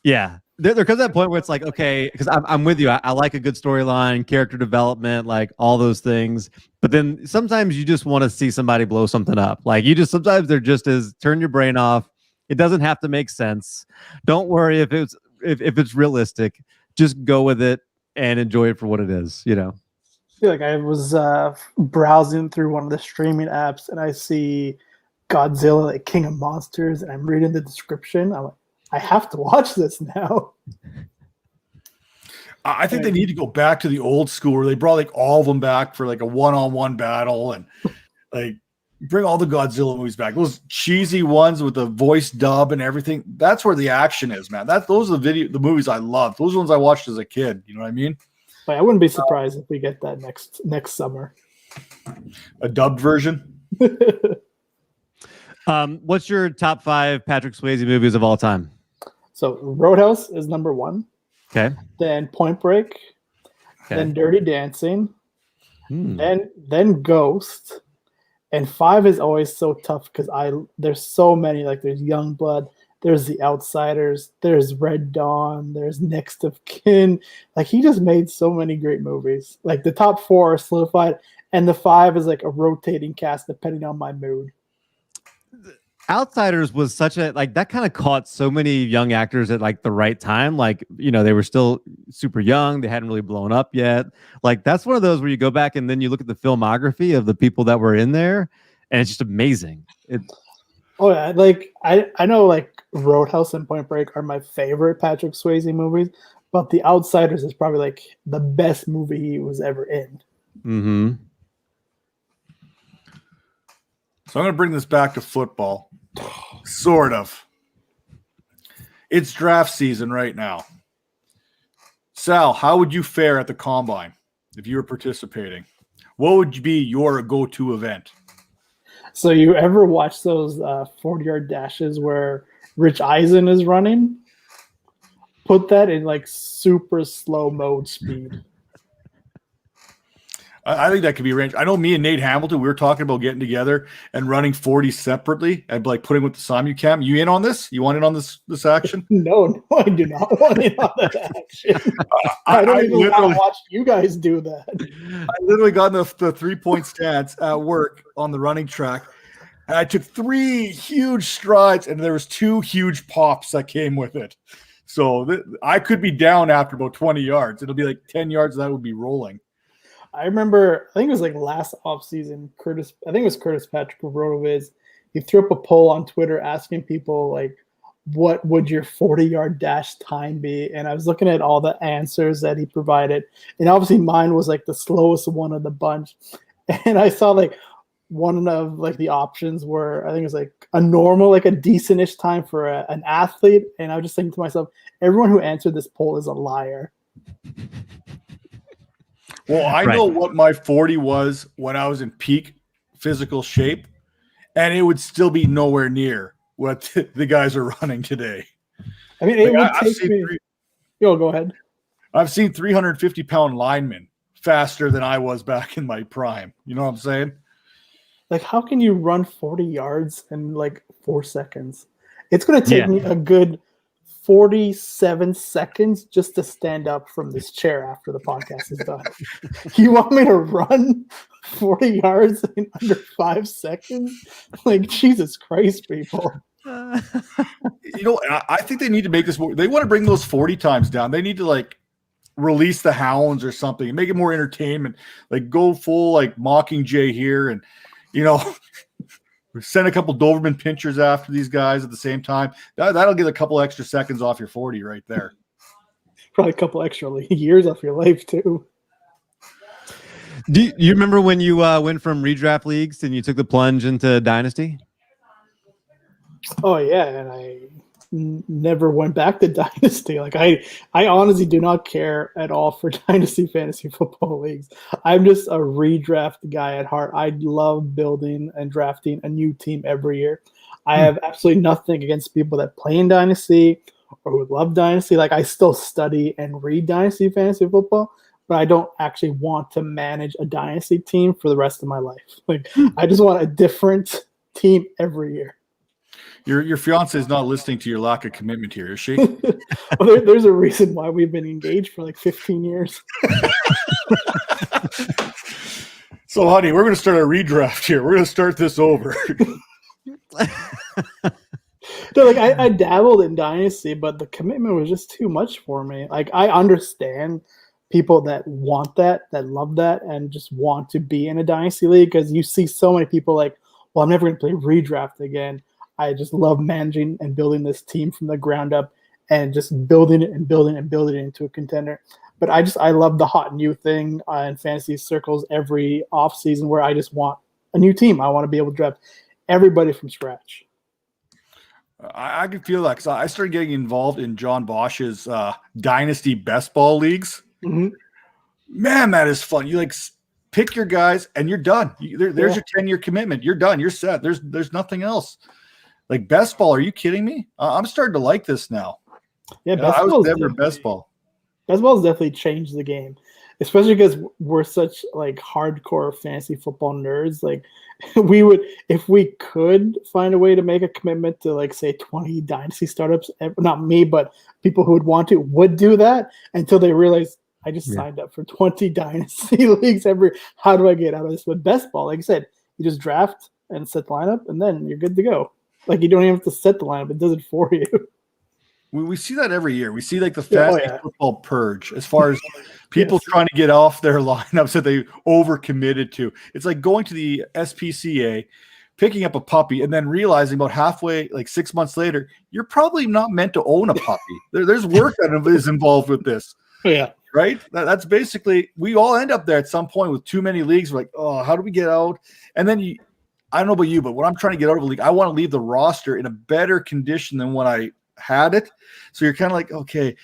Yeah. There comes that point where it's like, okay, because I'm with you. I like a good storyline, character development, like all those things. But then sometimes you just want to see somebody blow something up. Like sometimes they're just as turn your brain off. It doesn't have to make sense. Don't worry if it's realistic. Just go with it and enjoy it for what it is, you know. I feel like I was browsing through one of the streaming apps and I see Godzilla, like King of Monsters, and I'm reading the description. I'm like, I have to watch this now. I think they need to go back to the old school where they brought like all of them back for like a one-on-one battle and like bring all the Godzilla movies back. Those cheesy ones with the voice dub and everything. That's where the action is, man. Those are the movies I love. Those ones I watched as a kid. You know what I mean? I wouldn't be surprised if we get that next summer. A dubbed version. What's your top 5 Patrick Swayze movies of all time? So Roadhouse is number 1. Okay. Then Point Break. Okay. Then Dirty Dancing. Then Ghost. And 5 is always so tough because there's so many. Like there's Youngblood, there's The Outsiders, there's Red Dawn, there's Next of Kin. Like he just made so many great movies. Like the top 4 are solidified, and the 5 is like a rotating cast depending on my mood. Outsiders was such a like that kind of caught so many young actors at like the right time. Like, they were still super young. They hadn't really blown up yet. Like that's one of those where you go back and then you look at the filmography of the people that were in there and it's just amazing. Oh yeah. Like I know like Roadhouse and Point Break are my favorite Patrick Swayze movies, but The Outsiders is probably like the best movie he was ever in. Mm-hmm. So I'm going to bring this back to football. Sort of. It's draft season right now. Sal, how would you fare at the combine if you were participating? What would be your go-to event? So you ever watch those 40-yard dashes where Rich Eisen is running? Put that in like super slow mode speed. I think that could be arranged. I know me and Nate Hamilton, we were talking about getting together and running 40 separately and like putting with the Simulcam. You in on this? You want in on this action? No, I do not want in on that action. I don't even want to watch you guys do that. I literally got in the 3-point stance at work on the running track. And I took 3 huge strides and there was 2 huge pops that came with it. So I could be down after about 20 yards. It'll be like 10 yards that would be rolling. I remember, I think it was like last offseason, Curtis Patrick of RotoViz. He threw up a poll on Twitter asking people, like, what would your 40-yard dash time be? And I was looking at all the answers that he provided. And obviously mine was like the slowest one of the bunch. And I saw like one of like the options were, I think it was like a normal, like a decent-ish time for an athlete. And I was just thinking to myself, everyone who answered this poll is a liar. Well, I know what my 40 was when I was in peak physical shape, and it would still be nowhere near what the guys are running today. I mean, it would take me. Go ahead. I've seen 350-pound linemen faster than I was back in my prime. You know what I'm saying? Like, how can you run 40 yards in like 4 seconds? It's going to take me a good 47 seconds just to stand up from this chair after the podcast is done. You want me to run 40 yards in under 5 seconds? Like, Jesus Christ, people. I think they need to make this more. They want to bring those 40 times down. They need to like release the hounds or something and make it more entertainment. Like go full like Mockingjay here and, send a couple Doberman pinchers after these guys at the same time. That'll get a couple extra seconds off your 40 right there. Probably a couple extra years off your life too. Do you remember when you went from redraft leagues and you took the plunge into Dynasty? Oh yeah, and I never went back to Dynasty. Like I honestly do not care at all for Dynasty fantasy football leagues. I'm just a redraft guy at heart. I love building and drafting a new team every year. I have absolutely nothing against people that play in Dynasty or who love Dynasty. Like I still study and read Dynasty fantasy football, but I don't actually want to manage a Dynasty team for the rest of my life. Like I just want a different team every year. Your fiance is not listening to your lack of commitment here, is she? Well, there's a reason why we've been engaged for like 15 years. So, honey, we're going to start a redraft here. We're going to start this over. No, like I dabbled in Dynasty, but the commitment was just too much for me. Like I understand people that want that love that, and just want to be in a Dynasty league because you see so many people like, well, I'm never going to play redraft again. I just love managing and building this team from the ground up and just building it into a contender. But I love the hot new thing in fantasy circles every offseason where I just want a new team. I want to be able to draft everybody from scratch. I can feel that because I started getting involved in John Bosch's Dynasty best ball leagues. Mm-hmm. Man, that is fun. You like pick your guys and you're done. There's your 10-year commitment. You're done. You're set. There's nothing else. Like best ball, are you kidding me? I'm starting to like this now. Yeah, I was never best ball. Best ball has definitely changed the game. especially because we're such like hardcore fantasy football nerds. Like we would, if we could find a way to make a commitment to like say 20 dynasty startups, not me, but people who would want to would do that until they realize I just signed up for 20 dynasty leagues how do I get out of this? With best ball, like I said, you just draft and set the lineup and then you're good to go. Like you don't even have to set the lineup. It does it for you. We see that every year. We see like the fantasy football purge as far as people Yes. trying to get off their lineups that they overcommitted to. It's like going to the SPCA, picking up a puppy, and then realizing about halfway, like 6 months later, you're probably not meant to own a puppy. There's work that is involved with this. Yeah. Right? That's basically, we all end up there at some point with too many leagues. We're like, oh, how do we get out? And then I don't know about you, but when I'm trying to get out of a league, I want to leave the roster in a better condition than when I had it. So you're kind of like, okay,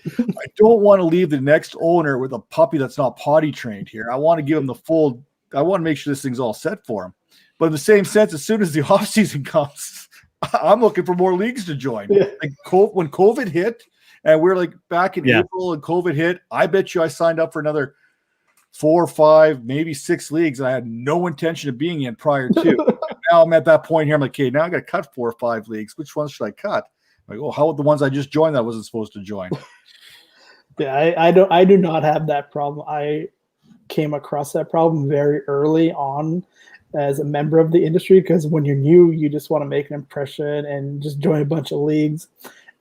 I don't want to leave the next owner with a puppy that's not potty trained here. I want to give him I want to make sure this thing's all set for him. But in the same sense, as soon as the off season comes, I'm looking for more leagues to join. Yeah. Like when COVID hit and we're like back in April and COVID hit, I bet you I signed up for another 4 or 5, maybe 6 leagues I had no intention of being in prior to. Now I'm at that point here. I'm like, okay, now I got to cut 4 or 5 leagues. Which ones should I cut? Like, oh, how about the ones I just joined that I wasn't supposed to join? Yeah, I do not have that problem. I came across that problem very early on as a member of the industry because when you're new, you just want to make an impression and just join a bunch of leagues.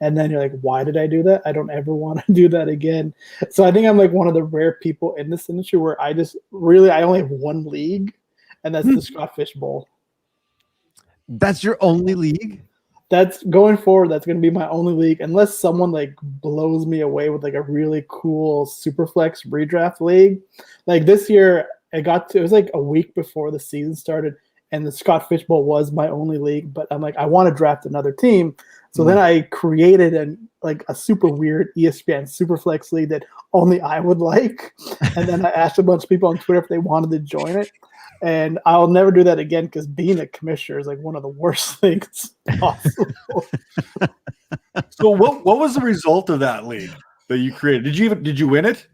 And then you're like, why did I do that? I don't ever want to do that again. So I think I'm like one of the rare people in this industry where I only have one league, and that's the Scott Fish Bowl. That's your only league? That's going forward. That's going to be my only league, unless someone like blows me away with like a really cool Superflex redraft league. Like this year, it was like a week before the season started, and the Scott Fish Bowl was my only league. But I'm like, I want to draft another team, so then I created a super weird ESPN Superflex league that only I would like, and then I asked a bunch of people on Twitter if they wanted to join it. And I'll never do that again because being a commissioner is like one of the worst things possible. So what was the result of that league that you created? Did you win it?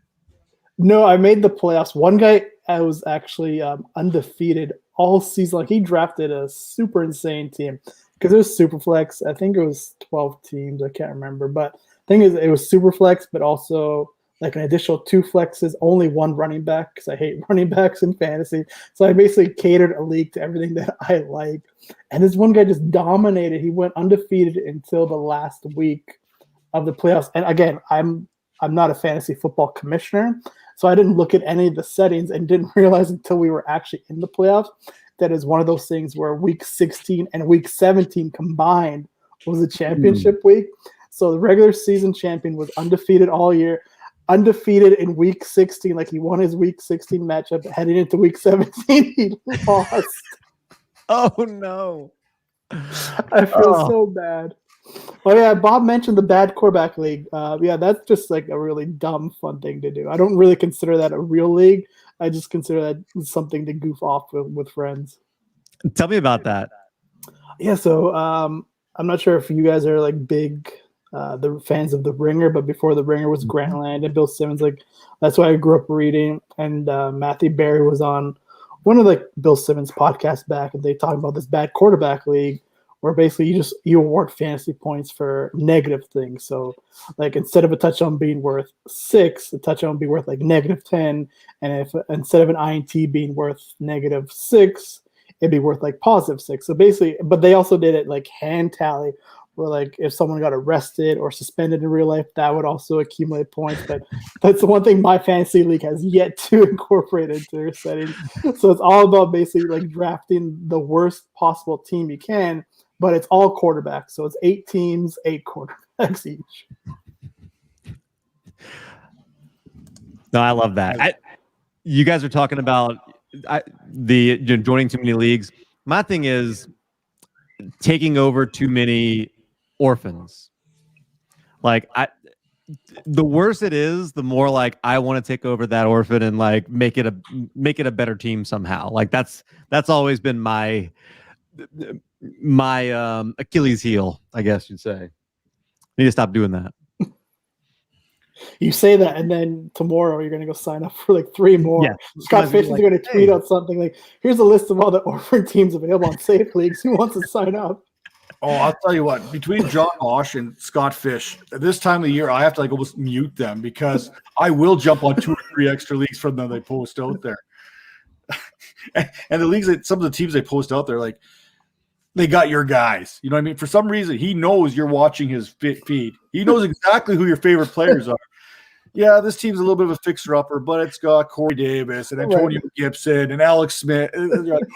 No, I made the playoffs. One guy I was actually undefeated all season. Like he drafted a super insane team because it was super flex. I think it was 12 teams. I can't remember, but the thing is, it was super flex, but also like an additional 2 flexes, only 1 running back because I hate running backs in fantasy. So I basically catered a league to everything that I like. And this one guy just dominated. He went undefeated until the last week of the playoffs. And again, I'm not a fantasy football commissioner, so I didn't look at any of the settings and didn't realize until we were actually in the playoffs that is one of those things where week 16 and week 17 combined was a championship week. So the regular season champion was undefeated all year. Undefeated in week 16, like he won his week 16 matchup. Heading into week 17, he lost. Oh no! I feel so bad. Oh yeah, Bob mentioned the bad quarterback league. Yeah, that's just like a really dumb, fun thing to do. I don't really consider that a real league. I just consider that something to goof off with friends. Tell me about that. Yeah, so I'm not sure if you guys are like big. The fans of The Ringer, but before The Ringer was Grantland and Bill Simmons. Like that's why I grew up reading. And Matthew Berry was on one of like Bill Simmons podcasts back, and they talked about this bad quarterback league where basically you award fantasy points for negative things. So like instead of a touchdown being worth 6, a touchdown would be worth like -10, and if instead of an INT being worth -6, it'd be worth like +6. So basically, but they also did it like hand tally, where like if someone got arrested or suspended in real life, that would also accumulate points. But that's the one thing my fantasy league has yet to incorporate into their settings. So it's all about basically like drafting the worst possible team you can, but it's all quarterbacks. So it's 8 teams, 8 quarterbacks each. No, I love that. You guys are talking about joining too many leagues. My thing is taking over too many orphans. Like the worse it is, the more like I want to take over that orphan and like make it a better team somehow. Like that's always been my Achilles heel, I guess you'd say. I need to stop doing that. You say that, and then tomorrow you're going to go sign up for like 3 more. Yeah. Scott Fish is Like, going to tweet hey. out something like, "Here's a list of all the orphan teams available on Safe Leagues. Who wants to sign up?" Oh, I'll tell you what, between John Osh and Scott Fish, at this time of the year, I have to like almost mute them because I will jump on 2 or 3 extra leagues from them they post out there. And the leagues that some of the teams they post out there, like, they got your guys. You know what I mean? For some reason, he knows you're watching his feed. He knows exactly who your favorite players are. Yeah, this team's a little bit of a fixer-upper, but it's got Corey Davis and Antonio Gibson and Alex Smith. And you're like,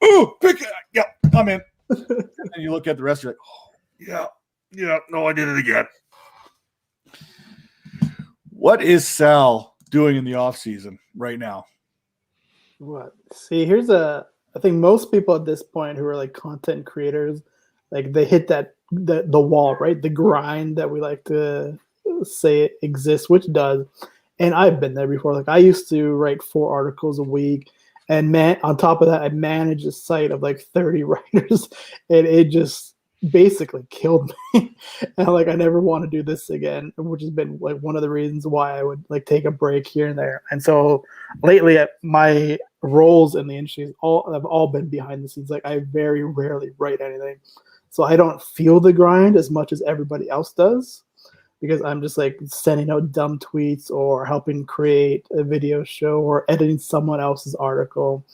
oh, pick it. Yeah, I'm in. And you look at the rest, you're like, oh, yeah, no, I did it again. What is Sal doing in the offseason right now? What? See, I think most people at this point who are like content creators, like they hit the wall, right? The grind that we like to say it exists, which does. And I've been there before. Like I used to write 4 articles a week. And on top of that, I managed a site of like 30 writers, and it just basically killed me. And like, I never want to do this again, which has been like one of the reasons why I would like take a break here and there. And so lately, my roles in the industry have all been behind the scenes. Like I very rarely write anything, so I don't feel the grind as much as everybody else does, because I'm just like sending out dumb tweets or helping create a video show or editing someone else's article.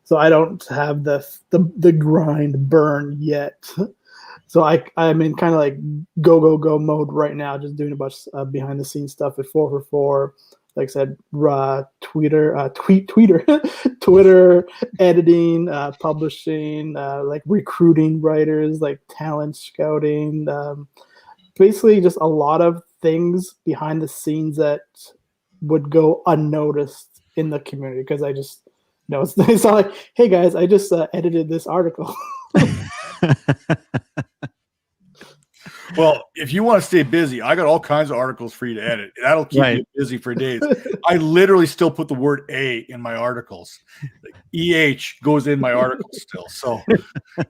So I don't have the grind burn yet. So I'm in kind of like go mode right now, just doing a bunch of behind the scenes stuff at 4 for 4. Like I said, Twitter, editing, publishing, like recruiting writers, like talent scouting, basically just a lot of things behind the scenes that would go unnoticed in the community, because I just know it's not like, hey guys, I just edited this article. Well, if you want to stay busy, I got all kinds of articles for you to edit. That'll keep you busy for days. I literally still put the word A in my articles. Like, EH goes in my articles still. So,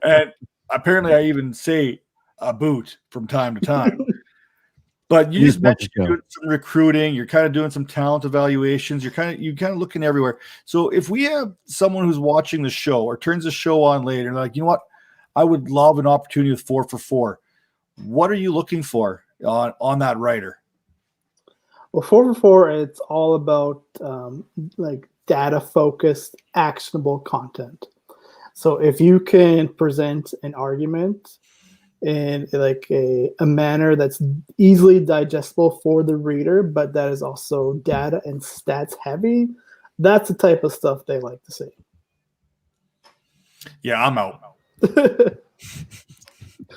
and apparently I even say a boot from time to time. But you just mentioned you're doing some recruiting. You're kind of doing some talent evaluations. You're kind of looking everywhere. So if we have someone who's watching the show or turns the show on later and they're like, you know what, I would love an opportunity with 4 for 4. What are you looking for on that writer? Well, 4 for 4, it's all about like data-focused, actionable content. So if you can present an argument in like a manner that's easily digestible for the reader, but that is also data and stats heavy, that's the type of stuff they like to see. Yeah, I'm out.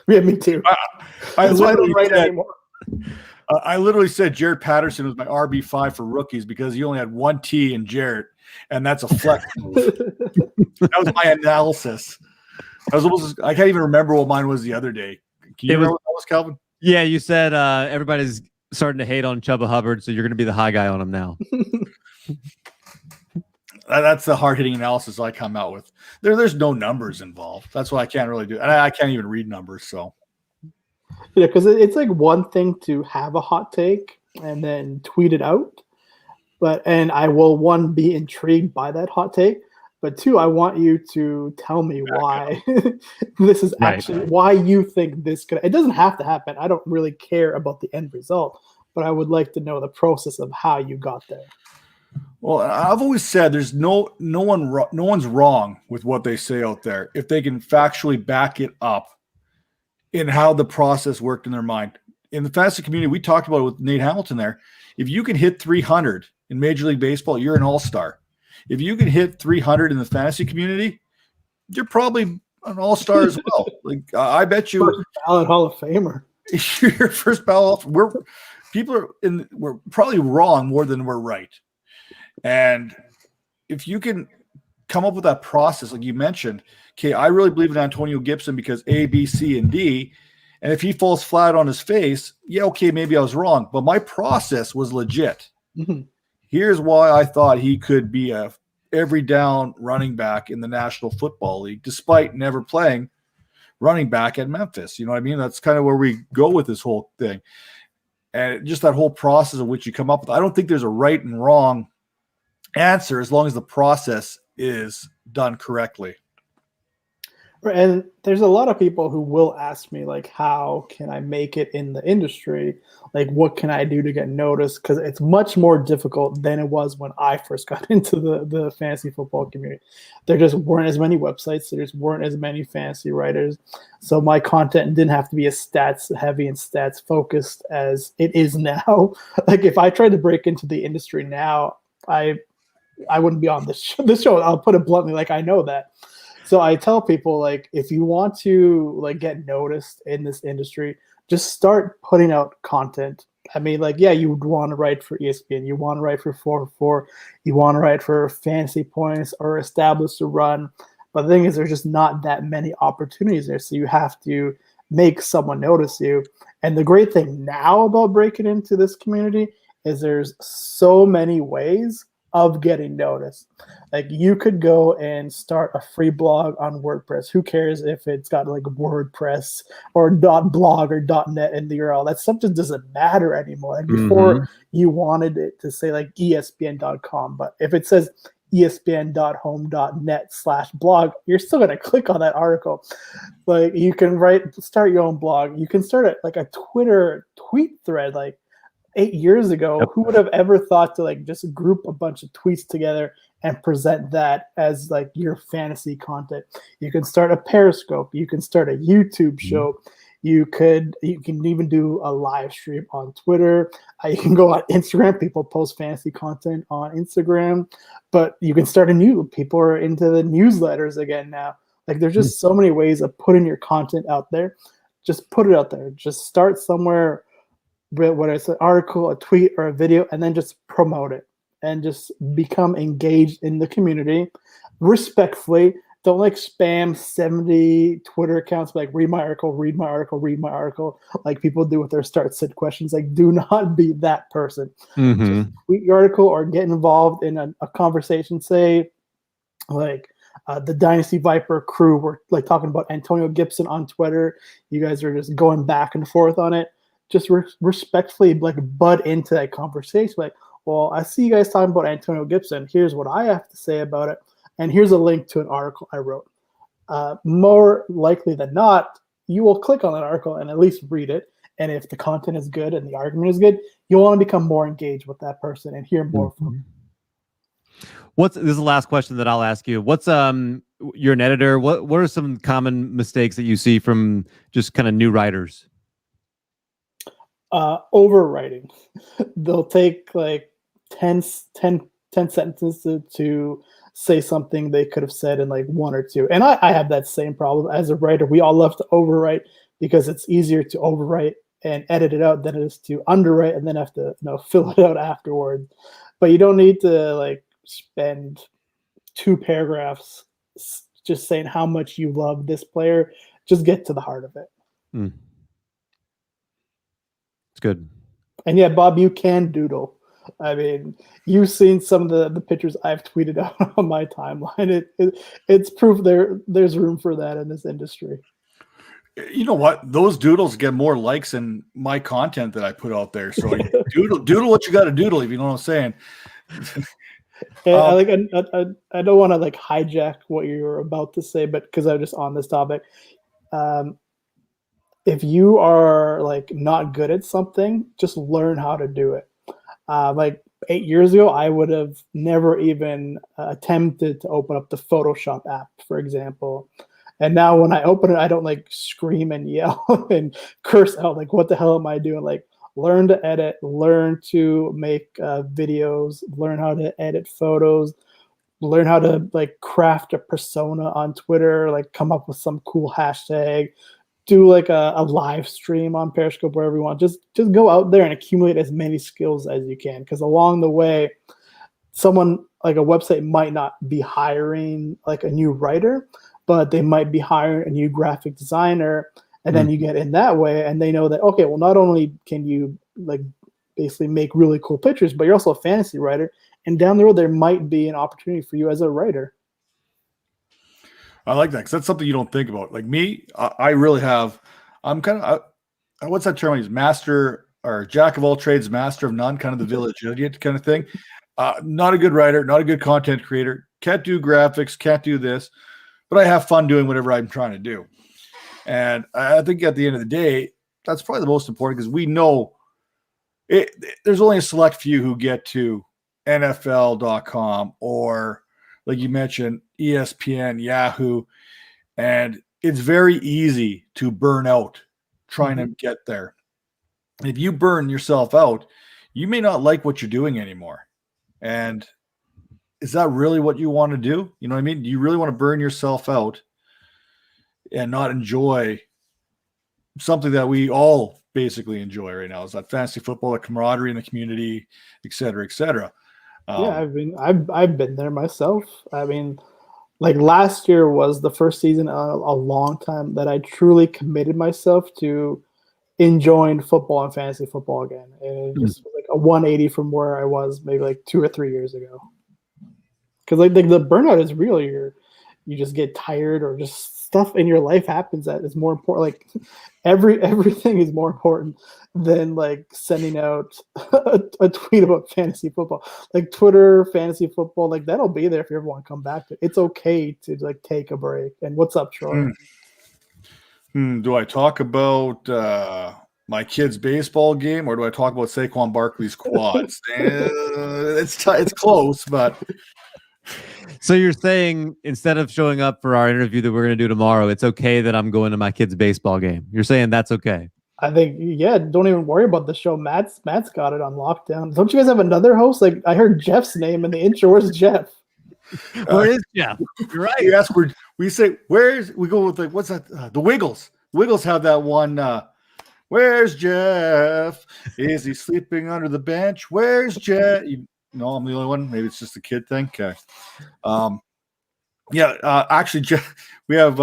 Yeah, me too. I don't write anymore. I literally said Jared Patterson was my RB5 for rookies because he only had 1 T in Jarrett, and that's a flex move. That was my analysis. I can't even remember what mine was the other day. Can you remember what that was, Calvin? Yeah, you said everybody's starting to hate on Chubba Hubbard, so you're going to be the high guy on him now. That's the hard-hitting analysis I come out with. There's no numbers involved. That's why I can't really do it. And I can't even read numbers. So, yeah, because it's like one thing to have a hot take and then tweet it out, and I will, 1, be intrigued by that hot take, but 2, I want you to tell me why this is actually why you think this could. It doesn't have to happen. I don't really care about the end result, but I would like to know the process of how you got there. Well, I've always said there's no one's wrong with what they say out there if they can factually back it up in how the process worked in their mind. In the fantasy community, we talked about it with Nate Hamilton there. If you can hit 300 in Major League Baseball, you're an all-star. If you can hit 300 in the fantasy community, you're probably an all-star as well. Like I bet you, first ballot Hall of Famer. Your first ballot. We're probably wrong more than we're right. And if you can come up with that process, like you mentioned, okay, I really believe in Antonio Gibson because A, B, C, and D. And if he falls flat on his face, yeah, okay, maybe I was wrong. But my process was legit. Mm-hmm. Here's why I thought he could be a every down running back in the National Football League, despite never playing running back at Memphis. You know what I mean? That's kind of where we go with this whole thing. and just that whole process of which you come up with. I don't think there's a right and wrong answer as long as the process is done correctly. And there's a lot of people who will ask me, like, how can I make it in the industry? Like, what can I do to get noticed? Because it's much more difficult than it was when I first got into the fantasy football community. There just weren't as many websites. There just weren't as many fantasy writers. So my content didn't have to be as stats heavy and stats focused as it is now. Like, if I tried to break into the industry now, I wouldn't be on this show. I'll put it bluntly, like, I know that. So I tell people, like, if you want to, like, get noticed in this industry, just start putting out content. I mean, like, yeah, you would want to write for ESPN, you want to write for 4for4, you want to write for Fantasy Points or Established to Run. But the thing is, there's just not that many opportunities there. So you have to make someone notice you. And the great thing now about breaking into this community is there's so many ways of getting noticed. Like, you could go and start a free blog on WordPress. Who cares if it's got like WordPress or .blog or .net in the URL? That stuff just doesn't matter anymore. Like, before, you wanted it to say like ESPN.com, but if it says ESPN.home.net/blog, you're still going to click on that article. Like, you can start your own blog. You can start like a Twitter tweet thread. Like, 8 years ago, who would have ever thought to like just group a bunch of tweets together and present that as like your fantasy content? You can start a Periscope. You can start a YouTube show. You can even do a live stream on Twitter. You can go on Instagram. People post fantasy content on Instagram, but you can start people are into the newsletters again now. Like, there's just so many ways of putting your content out there. Just put it out there. Just start somewhere, whether it's an article, a tweet, or a video, and then just promote it and just become engaged in the community respectfully. Don't like spam 70 Twitter accounts, like read my article, read my article, read my article, like people do with their start sit questions. Like, do not be that person. Just tweet your article or get involved in a conversation. Say, like, the Dynasty Viper crew were like talking about Antonio Gibson on Twitter. You guys are just going back and forth on it. Just respectfully, like, butt into that conversation. Like, well, I see you guys talking about Antonio Gibson. Here's what I have to say about it. And here's a link to an article I wrote. More likely than not, you will click on that article and at least read it. And if the content is good and the argument is good, you'll want to become more engaged with that person and hear more from them. This is the last question that I'll ask you. What's you're an editor. What are some common mistakes that you see from just kind of new writers? Overwriting. They'll take like 10 sentences to say something they could have said in like one or two. And I have that same problem as a writer. We all love to overwrite because it's easier to overwrite and edit it out than it is to underwrite and then have to fill it out afterward. But you don't need to like spend 2 paragraphs just saying how much you love this player. Just get to the heart of it. It's good. And yeah, Bob, you can doodle. I mean, you've seen some of the pictures I've tweeted out on my timeline. It's proof there's room for that in this industry. You know what? Those doodles get more likes than my content that I put out there. So doodle what you got to doodle, if you know what I'm saying. I don't want to like hijack what you're about to say, but because I'm just on this topic. If you are like not good at something, just learn how to do it. Like 8 years ago, I would have never even attempted to open up the Photoshop app, for example. And now when I open it, I don't like scream and yell and curse out. Like, what the hell am I doing? Like, learn to edit, learn to make videos, learn how to edit photos, learn how to like craft a persona on Twitter, like come up with some cool hashtag, do like a live stream on Periscope, wherever you want. Just go out there and accumulate as many skills as you can. Because along the way, someone like a website might not be hiring like a new writer, but they might be hiring a new graphic designer. And then you get in that way and they know that, okay, well, not only can you like basically make really cool pictures, but you're also a fantasy writer. And down the road, there might be an opportunity for you as a writer. I like that because that's something you don't think about. Like me, I really have. I'm kind of what's that term I use? Master or jack of all trades, master of none, kind of the village idiot kind of thing. Not a good writer, not a good content creator, can't do graphics, can't do this, but I have fun doing whatever I'm trying to do. And I think at the end of the day, that's probably the most important, because we know there's only a select few who get to NFL.com or, like you mentioned, ESPN, Yahoo, and it's very easy to burn out trying to get there. If you burn yourself out, you may not like what you're doing anymore. And is that really what you want to do? You know what I mean? Do you really want to burn yourself out and not enjoy something that we all basically enjoy right now? Is that fantasy football, the camaraderie in the community, et cetera, et cetera. Yeah, I've been there myself. I mean, like last year was the first season in a long time that I truly committed myself to enjoying football and fantasy football again. And it just was like a 180 from where I was maybe like 2 or 3 years ago. Because like the burnout is real. You just get tired, or just stuff in your life happens that is more important. Like everything is more important than like sending out a tweet about fantasy football. Like Twitter, fantasy football, like that'll be there if you ever want to come back to it. It's okay to like take a break. And what's up, Troy? Do I talk about my kid's baseball game, or do I talk about Saquon Barkley's quads? It's close, but So you're saying instead of showing up for our interview that we're going to do tomorrow, it's okay that I'm going to my kid's baseball game. You're saying that's okay? I think, yeah, don't even worry about the show. Matt's got it on lockdown. Don't you guys have another host? Like I heard Jeff's name in the intro. Where's Jeff? Where is Jeff? You're right. You ask we say we go with like, what's that? The Wiggles. Wiggles have that one. Where's Jeff? Is he sleeping under the bench? Where's Jeff? No, I'm the only one. Maybe it's just a kid thing. Okay. Actually, Jeff, we have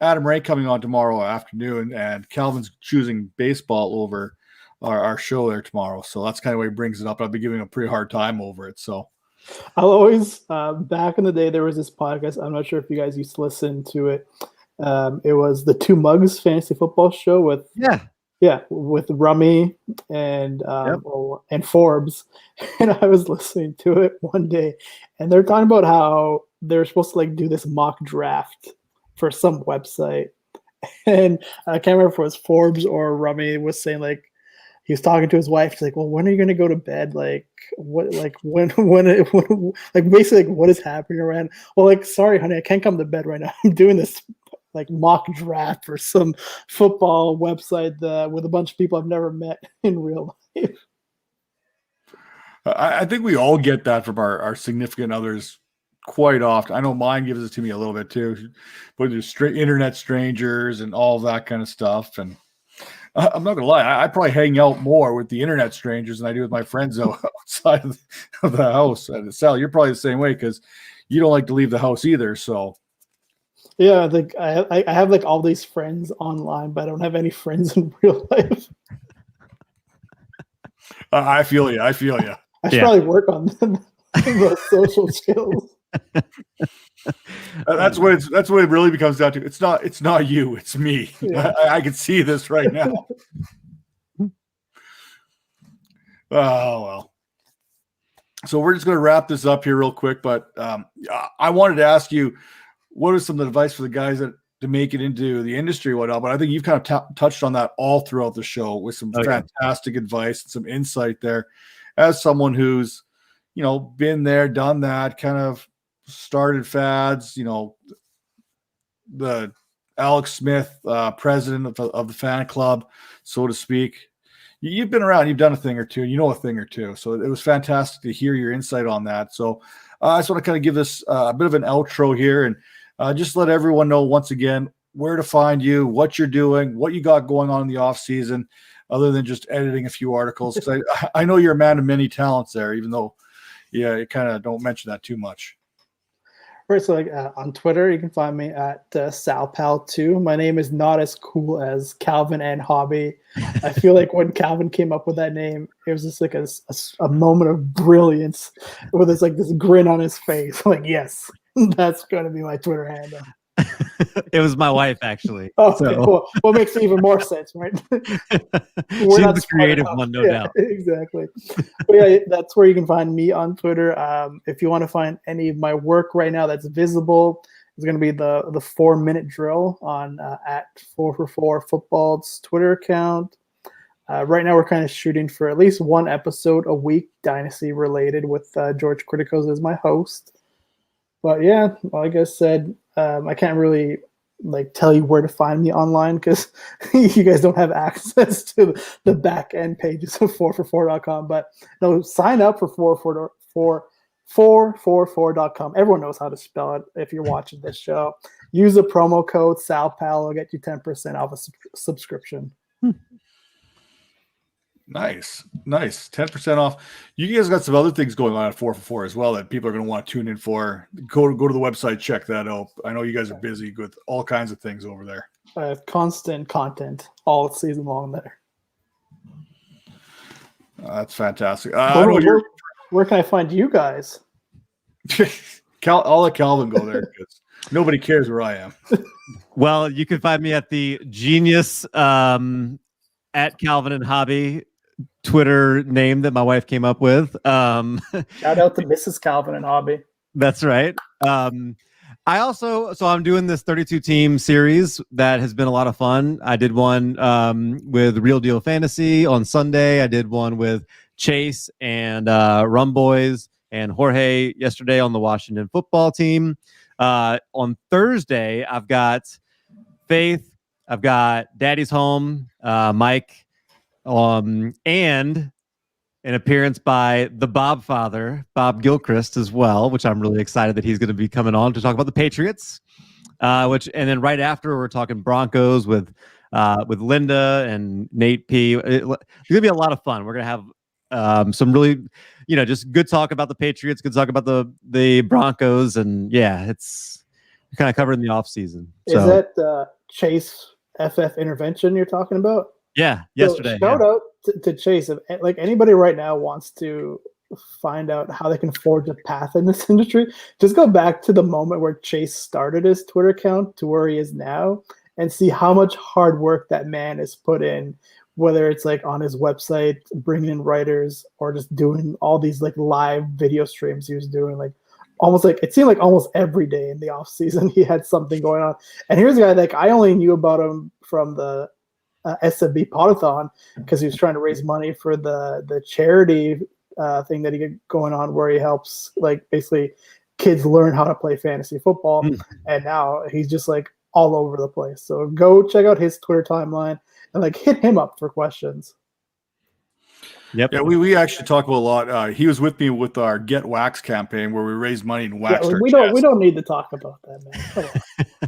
Adam Ray coming on tomorrow afternoon, and Calvin's choosing baseball over our show there tomorrow. So that's kind of why he brings it up. I'll be giving him a pretty hard time over it. So I'll always, back in the day, there was this podcast. I'm not sure if you guys used to listen to it. It was the Two Mugs Fantasy Football Show with with Rummy and Forbes. And I was listening to it one day, and they're talking about how they're supposed to like do this mock draft for some website. And I can't remember if it was Forbes or Rummy was saying like, he was talking to his wife. He's like, well, when are you going to go to bed? Like, what, like, when like, basically, like, what is happening around? Well, like, sorry, honey, I can't come to bed right now. I'm doing this, like, mock draft for some football website with a bunch of people I've never met in real life. I think we all get that from our significant others quite often. I know mine gives it to me a little bit, too. But there's internet strangers and all that kind of stuff. And I'm not gonna lie, I probably hang out more with the internet strangers than I do with my friends outside of the house. And Sal, you're probably the same way because you don't like to leave the house either. So yeah, like I have like all these friends online, but I don't have any friends in real life. I feel you. I should probably work on the social skills. That's what it really becomes down to. It's not you, it's me. Yeah. I can see this right now. Oh well. So we're just going to wrap this up here real quick, but I wanted to ask you, what is some advice for the guys to make it into the industry, whatnot? But I think you've kind of touched on that all throughout the show with some fantastic advice and some insight there, as someone who's been there, done that, kind of started fads, the Alex Smith, president of the fan club, so to speak. You've been around, you've done a thing or two, a thing or two. So it was fantastic to hear your insight on that. So I just want to kind of give this a bit of an outro here and just let everyone know once again where to find you, what you're doing, what you got going on in the off season, other than just editing a few articles. Because I know you're a man of many talents there, even though, you kind of don't mention that too much. Right, so like on Twitter, you can find me at SalPal2. My name is not as cool as Calvin and Hobby. I feel like when Calvin came up with that name, it was just like a moment of brilliance with this grin on his face. Like, yes, that's going to be my Twitter handle. It was my wife, actually. Okay, So well, what makes even more sense, right? she's not the smart creative enough. one, no Yeah, doubt. exactly. But yeah, that's where you can find me on Twitter. If you want to find any of my work right now that's visible, it's going to be the 4-minute drill on at 4for4 Football's Twitter account. Right now, we're kind of shooting for at least one episode a week, Dynasty related, with George Criticos as my host. But yeah, like I said, I can't really tell you where to find me online because you guys don't have access to the back end pages of 4for4.com. But no, sign up for 4for4.com. Everyone knows how to spell it if you're watching this show. Use the promo code SalPal. It'll get you 10% off a subscription. Nice. 10% off. You guys got some other things going on at 4for4 as well that people are going to want to tune in for. Go to the website, check that out. I know you guys are busy with all kinds of things over there. Constant content all season long there. That's fantastic. Where can I find you guys? I'll let Calvin go there because nobody cares where I am. Well, you can find me at the Genius at Calvin and Hobby Twitter name that my wife came up with. Shout out to Mrs. Calvin and Hobby. That's right. I'm doing this 32 team series that has been a lot of fun. I did one with Real Deal Fantasy on Sunday. I did one with Chase and Rum Boys and Jorge yesterday on the Washington football team. On Thursday, I've got Faith, I've got Daddy's Home, Mike, and an appearance by the Bob Father, Bob Gilchrist, as well, which I'm really excited that he's going to be coming on to talk about the Patriots. And then right after, we're talking Broncos with Linda and Nate P. It's going to be a lot of fun. We're going to have some really, just good talk about the Patriots, good talk about the Broncos, and yeah, it's kind of covering the off season. Is that Chase FF intervention you're talking about? Yeah, yesterday. So shout out to Chase. If anybody right now wants to find out how they can forge a path in this industry, just go back to the moment where Chase started his Twitter account to where he is now and see how much hard work that man has put in, whether it's on his website, bringing in writers, or just doing all these live video streams he was doing. It seemed like almost every day in the off season he had something going on. And here's a guy I only knew about him from the SMB Podathon because he was trying to raise money for the charity thing that he got going on where he helps basically kids learn how to play fantasy football. And now he's just all over the place. So go check out his Twitter timeline and hit him up for questions. Yep. Yeah, we actually talk about a lot. He was with me with our Get Wax campaign where we raised money and waxed our we don't need to talk about that, man. Come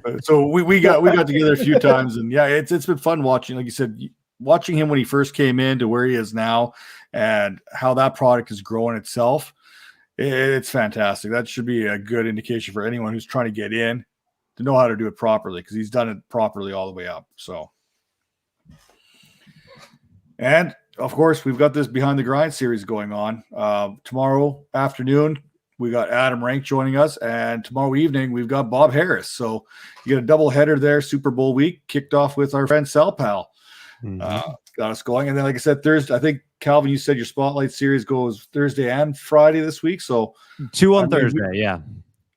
on. So we got together a few times, and yeah, it's been fun watching. Like you said, watching him when he first came in to where he is now, and how that product is growing itself. It's fantastic. That should be a good indication for anyone who's trying to get in to know how to do it properly, because he's done it properly all the way up. So, and of course, we've got this Behind the Grind series going on. Tomorrow afternoon, we got Adam Rank joining us, and tomorrow evening, we've got Bob Harris. So you get a double header there, Super Bowl week, kicked off with our friend Sal Pal. Got us going. And then, like I said, Thursday, I think, Calvin, you said your Spotlight series goes Thursday and Friday this week. So 2 on Thursday, yeah.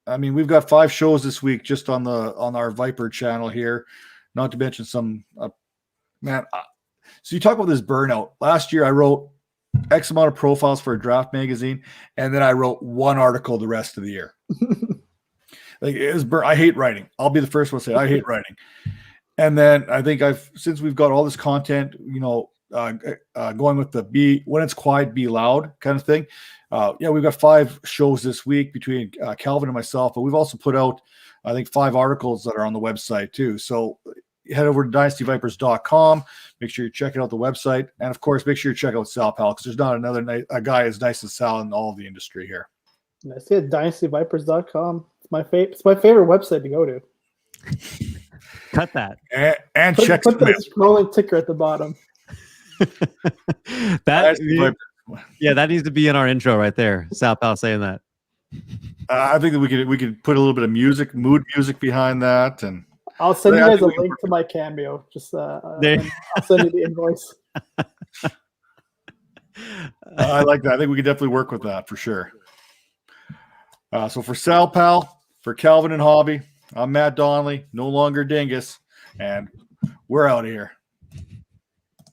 I mean, we've got 5 shows this week just on our Viper channel here, not to mention some so you talk about this burnout. Last year, I wrote X amount of profiles for a draft magazine, and then I wrote 1 article the rest of the year. It was I hate writing. I'll be the first one to say I hate writing. And then I think since we've got all this content, going with the when it's quiet, be loud kind of thing. We've got 5 shows this week between Calvin and myself, but we've also put out, I think, 5 articles that are on the website too. So head over to dynastyvipers.com. Make sure you're checking out the website. And of course, make sure you check out Sal Pal, because there's not a guy as nice as Sal in all of the industry here. That's it. Dynastyvipers.com. It's my favorite website to go to. Cut that. And put the scrolling ticker at the bottom. That needs to be in our intro right there. Sal Pal saying that. I think that we could put a little bit of mood music behind that, and I'll send you I guys a think we- link to my Cameo. Just There- and I'll send you the invoice. I like that. I think we could definitely work with that for sure. So for Sal Pal, for Calvin and Hobby, I'm Matt Donnelly, no longer Dingus, and we're out of here.